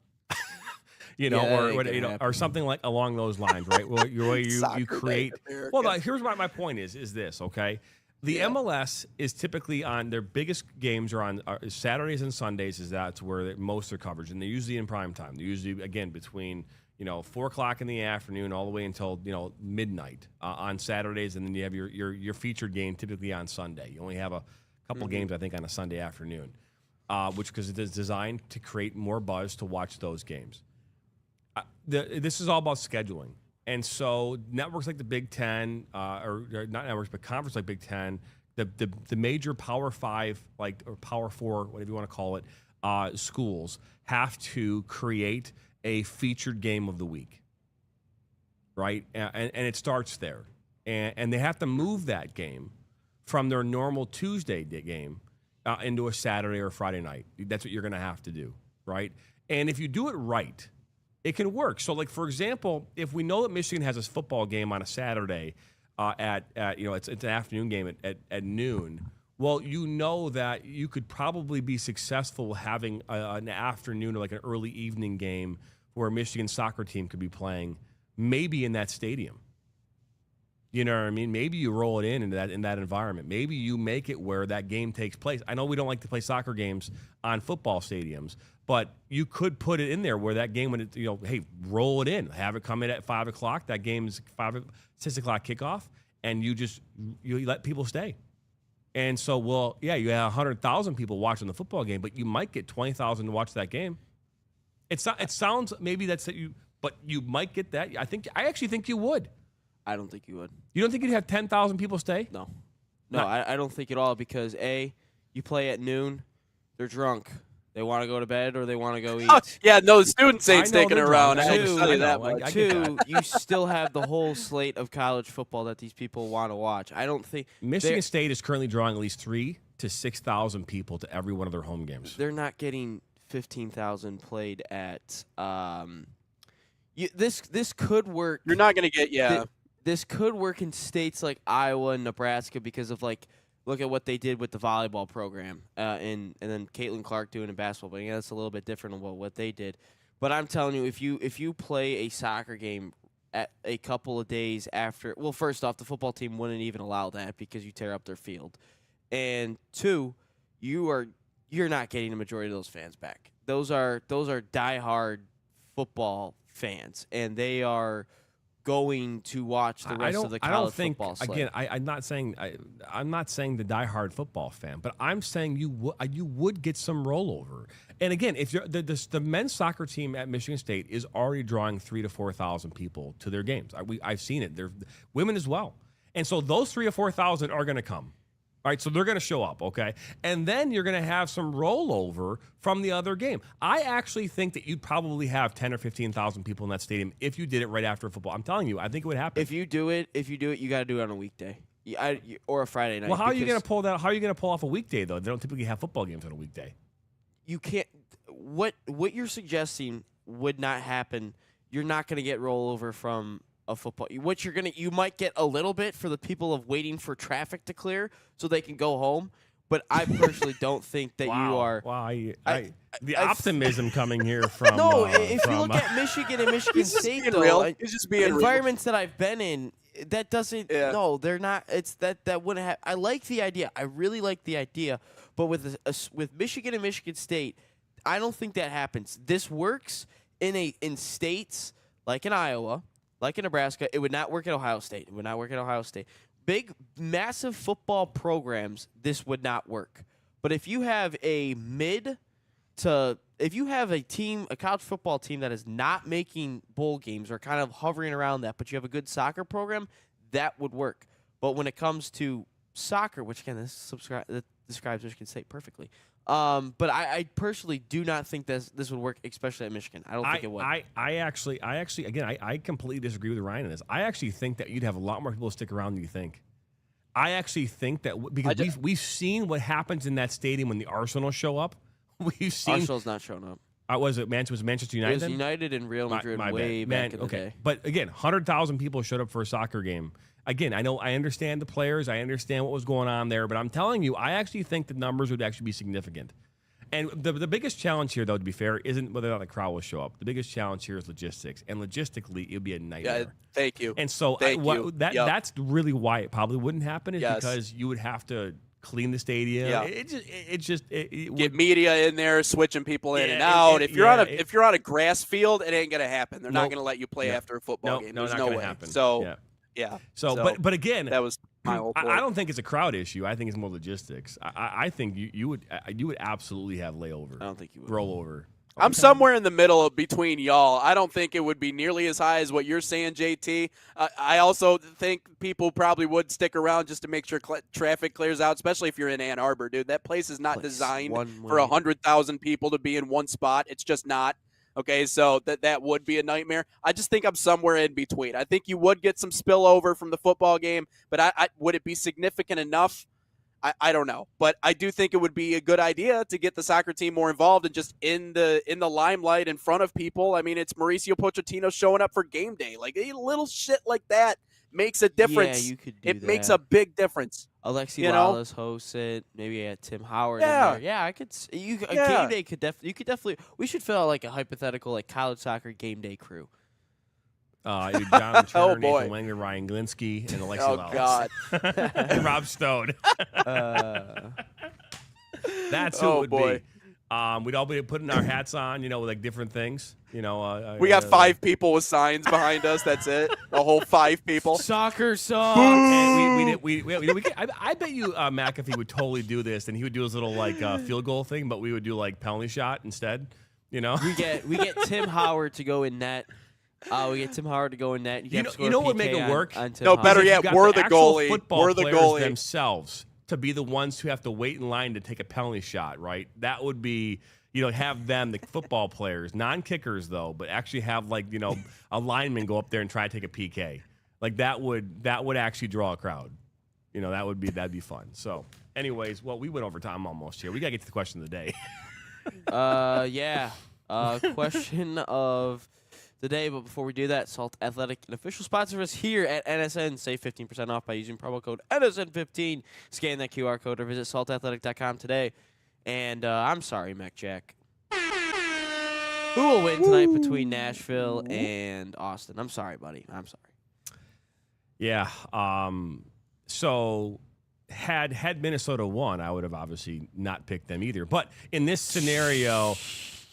Or something like along those lines, right? Well, you create. Well, here's my point is this, okay? The MLS is typically on their biggest games are on Saturdays and Sundays. That's where most of their coverage, and they're usually in prime time. They're usually again between 4:00 in the afternoon all the way until midnight on Saturdays, and then you have your featured game typically on Sunday. You only have a couple games I think on a Sunday afternoon, because it is designed to create more buzz to watch those games. This is all about scheduling, and so networks like the Big Ten, or not networks, but conference like Big Ten, the major Power 5, or Power 4, whatever you want to call it, schools have to create a featured game of the week, right? And it starts there, and they have to move that game from their normal Tuesday game into a Saturday or Friday night. That's what you're going to have to do, right? And if you do it right, it can work. So, like, for example, if we know that Michigan has this football game on a Saturday it's an afternoon game at noon, well, that you could probably be successful having an afternoon or like an early evening game where a Michigan soccer team could be playing maybe in that stadium. You know what I mean? Maybe you roll it in that environment. Maybe you make it where that game takes place. I know we don't like to play soccer games on football stadiums, but you could put it in there where that game, when hey, roll it in, have it come in at 5 o'clock. That game's 6 o'clock kickoff, and you let people stay. And so, you have 100,000 people watching the football game, but you might get 20,000 to watch that game. It sounds maybe that's that you, but you might get that. I actually think you would. I don't think you would. You don't think you'd have 10,000 people stay? No. I don't think at all, because you play at noon, they're drunk. They want to go to bed or they want to go eat. The students ain't sticking around. Two, you still have the whole slate of college football that these people want to watch. I don't think Michigan State is currently drawing at least 3,000 to 6,000 people to every one of their home games. They're not getting 15,000 played at. This could work. You're not going to get This could work in states like Iowa and Nebraska because of look at what they did with the volleyball program, and then Caitlin Clark doing in basketball. But that's a little bit different than what they did. But I'm telling you, if you play a soccer game at a couple of days after. Well, first off, the football team wouldn't even allow that because you tear up their field, and two, you're not getting the majority of those fans back. Those are diehard football fans, and they are going to watch the rest of the college football slate. Again, I'm not saying the diehard football fan, but I'm saying you would get some rollover. And again, if you're the men's soccer team at Michigan State is already drawing 3,000 to 4,000 people to their games. I've seen it. They're women as well, and so those 3,000 to 4,000 are going to come. All right, so they're going to show up, okay? And then you're going to have some rollover from the other game. I actually think that you'd probably have 10 or 15,000 people in that stadium if you did it right after football. I'm telling you, I think it would happen. If you do it, you got to do it on a weekday or a Friday night. Well, how are you going to pull that? How are you going to pull off a weekday though? They don't typically have football games on a weekday. You can't. What you're suggesting would not happen. You're not going to get rollover from a football. What you might get a little bit for the people of waiting for traffic to clear so they can go home. But I personally don't think that you are. Wow, the optimism coming here from. No, if you look at Michigan and Michigan State, though, it's just being environments that I've been in, that doesn't. Yeah. No, they're not. It's that wouldn't have. I like the idea. I really like the idea. But with Michigan and Michigan State, I don't think that happens. This works in states like in Iowa, like in Nebraska. It would not work at Ohio State. It would not work at Ohio State. Big, massive football programs, this would not work. But if you have a college football team that is not making bowl games or kind of hovering around that, but you have a good soccer program, that would work. But when it comes to soccer, which again, that describes Michigan State perfectly. But I personally do not think this would work, especially at Michigan. I don't think it would. I actually, again, I completely disagree with Ryan on this. I actually think that you'd have a lot more people stick around than you think. I actually think that because we've seen what happens in that stadium when the Arsenal show up. We've seen Arsenal's not showing up. Was it Manchester United? It was United and Real Madrid way back in the day. But again, 100,000 people showed up for a soccer game. Again, I understand the players. I understand what was going on there. But I'm telling you, I actually think the numbers would actually be significant. And the biggest challenge here, though, to be fair, isn't whether or not the crowd will show up. The biggest challenge here is logistics. And logistically, it would be a nightmare. Yeah, thank you. And so that's really why it probably wouldn't happen is because you would have to clean the stadium. Yeah. It get media in there, switching people in and out. If you're on a grass field, it ain't gonna happen. They're not gonna let you play after a football game. There's no way. Happen. So but again, that was my whole point. I don't think it's a crowd issue. I think it's more logistics. I think you would absolutely have layover. I don't think you would rollover. I'm somewhere in the middle between y'all. I don't think it would be nearly as high as what you're saying, JT. I also think people probably would stick around just to make sure traffic clears out, especially if you're in Ann Arbor, dude. That place is not designed for 100,000 people to be in one spot. It's just not. Okay, so that would be a nightmare. I just think I'm somewhere in between. I think you would get some spillover from the football game, but I would it be significant enough? I don't know, but I do think it would be a good idea to get the soccer team more involved and just in the limelight in front of people. I mean, it's Mauricio Pochettino showing up for game day. Like a little shit like that makes a difference. Yeah, you could do it that. Makes a big difference. Alexi Lalas hosts it. Maybe Tim Howard in there. Yeah, I could. Game day could definitely. We should fill out like a hypothetical like college soccer game day crew. Jonathan Turner, Nathan Wenger, Ryan Glinsky, and Alexi Lalas. God. And Rob Stone. That's who it would be. We'd all be putting our hats on, with like different things. We got 5 people with signs behind us. That's it. The whole 5 people. Soccer sucks. And I bet you McAfee would totally do this, and he would do his little like field goal thing, but we would do like penalty shot instead. We get Tim Howard to go in net. We get Tim Howard to go in net. You know what would make it work? No, better yet, we're the goalie. We're the goalie themselves to be the ones who have to wait in line to take a penalty shot, right? That would be, have them, the football players, non-kickers though, but actually have like, a lineman go up there and try to take a PK. Like that would actually draw a crowd. That'd be fun. So, anyways, we went over time almost here. We gotta get to the question of the day. Question of the day, but before we do that, Salt Athletic, an official sponsor of us here at NSN. Save 15% off by using promo code NSN15. Scan that QR code or visit saltathletic.com today. And I'm sorry, Mac Jack. Who will win tonight between Nashville and Austin? I'm sorry, buddy. I'm sorry. Yeah. So had Minnesota won, I would have obviously not picked them either. But in this scenario,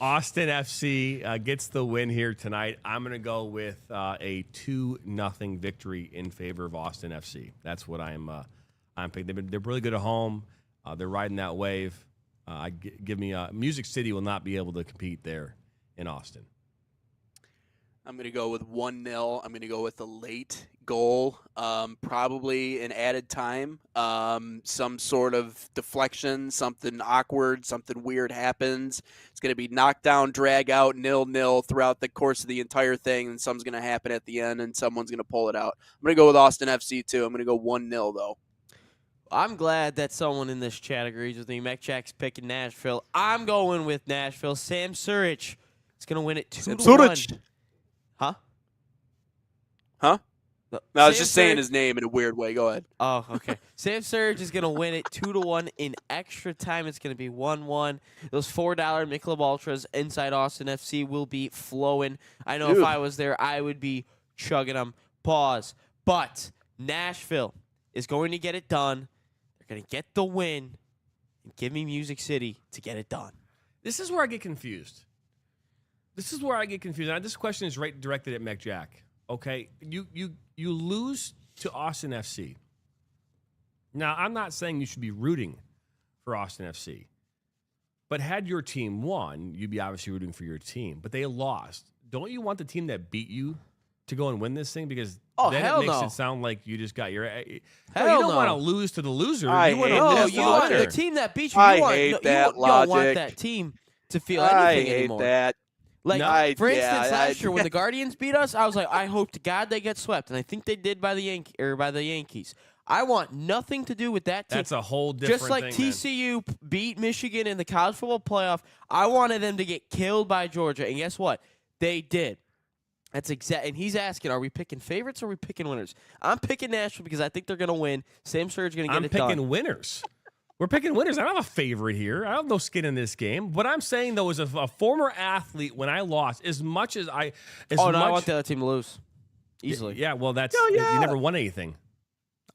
Austin FC gets the win here tonight. I'm going to go with a 2-0 victory in favor of Austin FC. That's what I'm picking. They're really good at home. They're riding that wave. Give me Music City will not be able to compete there in Austin. I'm going to go with 1-0. I'm going to go with a late goal, probably in added time. Some sort of deflection, something awkward, something weird happens. It's going to be knockdown, drag out, 0-0 throughout the course of the entire thing, and something's going to happen at the end, and someone's going to pull it out. I'm going to go with Austin FC, too. I'm going to go 1-0, though. I'm glad that someone in this chat agrees with me. Jack's picking Nashville. I'm going with Nashville. Sam Surridge is going to win it 2-1. Huh? Huh? No, I was just saying his name in a weird way. Go ahead. Oh, okay. Sam Surridge is going to win it 2-1 in extra time. It's going to be 1-1. Those $4 Michelob Ultras inside Austin FC will be flowing. I know if I was there, I would be chugging them. Pause. But Nashville is going to get it done. They're going to get the win. And give me Music City to get it done. This is where I get confused. Now, this question is directed at Mech Jack. Okay, you lose to Austin FC. Now, I'm not saying you should be rooting for Austin FC, but had your team won, you'd be obviously rooting for your team. But they lost. Don't you want the team that beat you to go and win this thing? Because then it makes it sound like you just got your. You don't want to lose to the loser. You want the team that beat you. You don't want that team to feel anything anymore. That. Like, for instance, last year when the Guardians beat us, I was like, I hope to God they get swept, and I think they did by the Yankees. I want nothing to do with that team. That's a whole different thing. Just like TCU beat Michigan in the college football playoff, I wanted them to get killed by Georgia, and guess what? They did. That's exact. And he's asking, are we picking favorites or are we picking winners? I'm picking Nashville because I think they're going to win. Sam Surridge going to get it done. I'm picking winners. We're picking winners. I don't have a favorite here. I have no skin in this game. What I'm saying, though, is a former athlete, when I lost, I want the other team to lose. Easily. Yeah, well, you never won anything.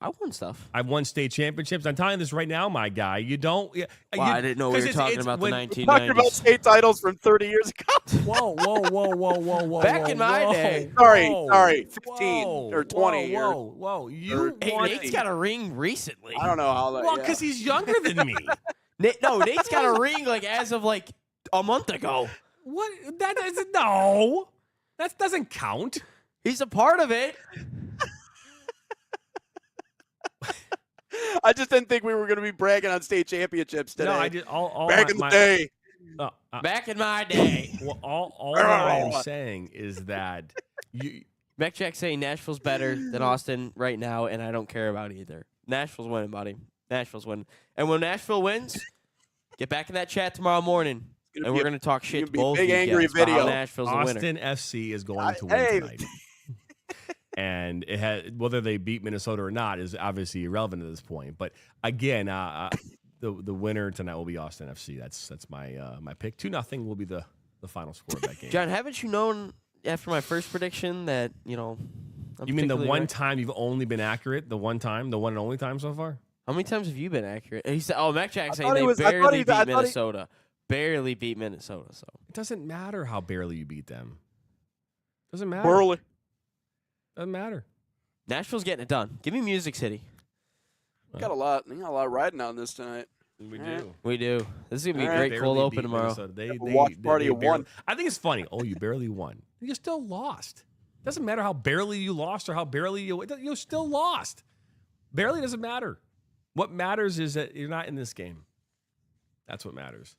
I won stuff. I've won state championships. I'm telling you this right now, my guy. You don't. I didn't know we were talking about the 1990s. Talking about state titles from 30 years ago. Whoa. Back in my day. Sorry. 15 or 20. Whoa. Nate's got a ring recently. I don't know how that. Well, because he's younger than me. Nate's got a ring as of a month ago. What? That doesn't. No. That doesn't count. He's a part of it. I just didn't think we were going to be bragging on state championships today. No, I did. Back in the day. Back in my day. Well, all that I am saying is that Mech saying Nashville's better than Austin right now, and I don't care about either. Nashville's winning, buddy. Nashville's winning. And when Nashville wins, get back in that chat tomorrow morning, and we're going to talk shit to both of you guys about how Nashville's the winner. Austin FC is going to win tonight. And it had, whether they beat Minnesota or not is obviously irrelevant at this point. But again, the winner tonight will be Austin FC. That's my pick. 2-0 will be the final score of that game. John, haven't you known after my first prediction that I'm you mean the one time you've only been accurate? The one and only time so far? How many times have you been accurate? And he said, "Oh, Mech Jack saying they barely beat Minnesota. Barely beat Minnesota." So it doesn't matter how barely you beat them. Doesn't matter. Barely. Doesn't matter. Nashville's getting it done. Give me Music City. We got a lot riding on this tonight. We do. This is gonna be a great cold open tomorrow. Watch party of one. I think it's funny. Oh, you barely won. You still lost. Doesn't matter how barely you lost or how barely you still lost. Barely doesn't matter. What matters is that you're not in this game. That's what matters.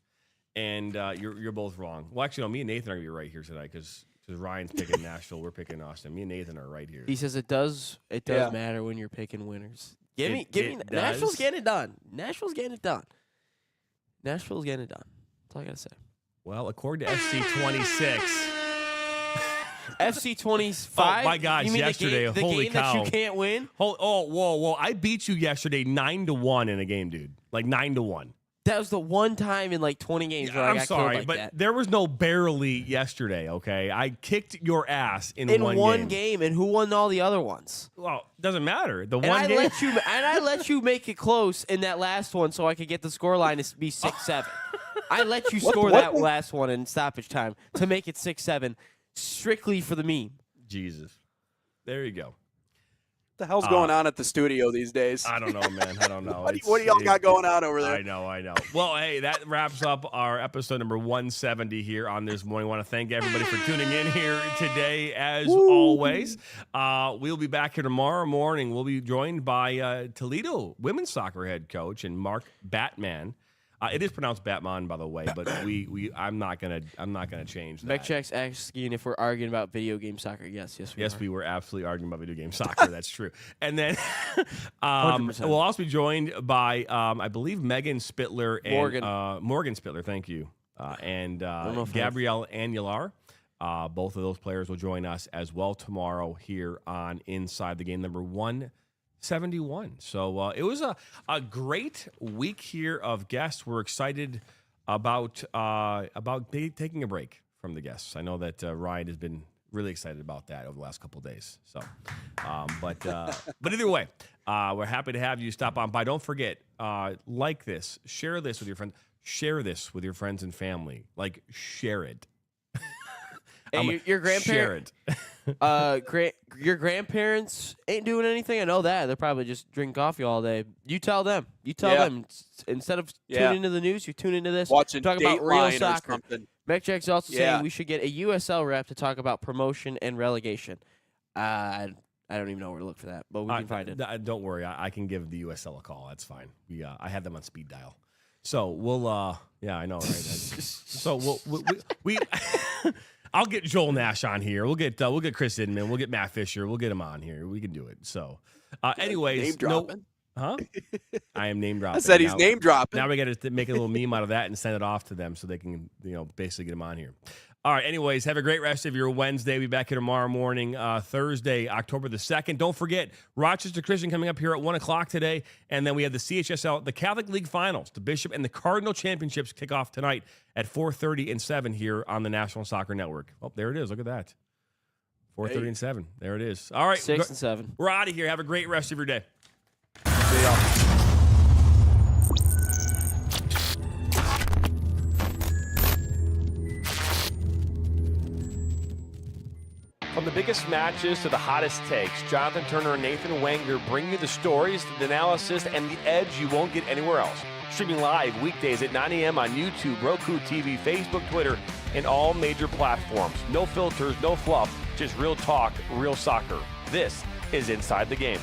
And you're both wrong. Well, actually, no. Me and Nathan are gonna be right here tonight because Ryan's picking Nashville, we're picking Austin. Me and Nathan are right here. He says it does matter when you're picking winners. Give me Nashville's getting it done. Nashville's getting it done. That's all I gotta say. Well, according to FC26. FC25. Oh my gosh! Yesterday, the holy game cow! that you can't win. Whoa! I beat you yesterday 9-1 in a game, dude. Like 9-1. That was the one time in like 20 games where I I'm got sorry, killed like but that. there was no barely yesterday, okay? I kicked your ass in one game, and who won all the other ones? Well, doesn't matter. The And one game. I let you make it close in that last one so I could get the scoreline to be 6-7. I let you score that last one in stoppage time to make it 6-7 strictly for the meme. Jesus. There you go. What the hell's going on at the studio these days? I don't know, man. I don't know. What do y'all got going on over there? I know. Well, hey, that wraps up our episode number 170 here on this morning. I want to thank everybody for tuning in here today, as always. We'll be back here tomorrow morning. We'll be joined by Toledo women's soccer head coach and Mark Batman. It is pronounced Batman, by the way, but I'm not gonna change that. McCheck's asking if we're arguing about video game soccer. Yes, we were absolutely arguing about video game soccer. That's true. And then 100%. we'll also be joined by I believe Megan Spittler and Morgan Spittler. Thank you, and Gabrielle Anular. Both of those players will join us as well tomorrow here on Inside the Game number 171. So it was a great week here of guests. We're excited about taking a break from the guests. I know that Ryan has been really excited about that over the last couple of days. So, but either way, we're happy to have you stop on by. Don't forget, like this, share this with your friends, share this with your friends and family. Like, share it. Hey, your grandparents, your grandparents ain't doing anything. I know that they're probably just drinking coffee all day. You tell them. Them instead of tuning into the news, you tune into this. Watching talk about real soccer. Something. McJack's also saying we should get a USL rep to talk about promotion and relegation. I don't even know where to look for that, but we can find it. Don't worry, I can give the USL a call. That's fine. I have them on speed dial. So we'll I know, right? So we I'll get Joel Nash on here. We'll get Chris Inman. We'll get Matt Fisher. We'll get him on here. We can do it. So, anyways, name dropping. Huh? I am name dropping. I said he's name dropping. Now we got to make a little meme out of that and send it off to them so they can, basically get him on here. All right. Anyways, have a great rest of your Wednesday. We'll be back here tomorrow morning, Thursday, October the 2nd. Don't forget, Rochester Christian coming up here at 1 o'clock today. And then we have the CHSL, the Catholic League Finals. The Bishop and the Cardinal Championships kick off tonight at 4:30 and 7 here on the National Soccer Network. Oh, there it is. Look at that. 4:30 and 7. There it is. All right. 6 and 7. We're out of here. Have a great rest of your day. See y'all. From the biggest matches to the hottest takes, Jonathan Turner and Nathan Wenger bring you the stories, the analysis, and the edge you won't get anywhere else. Streaming live weekdays at 9 a.m. on YouTube, Roku TV, Facebook, Twitter, and all major platforms. No filters, no fluff, just real talk, real soccer. This is Inside the Game.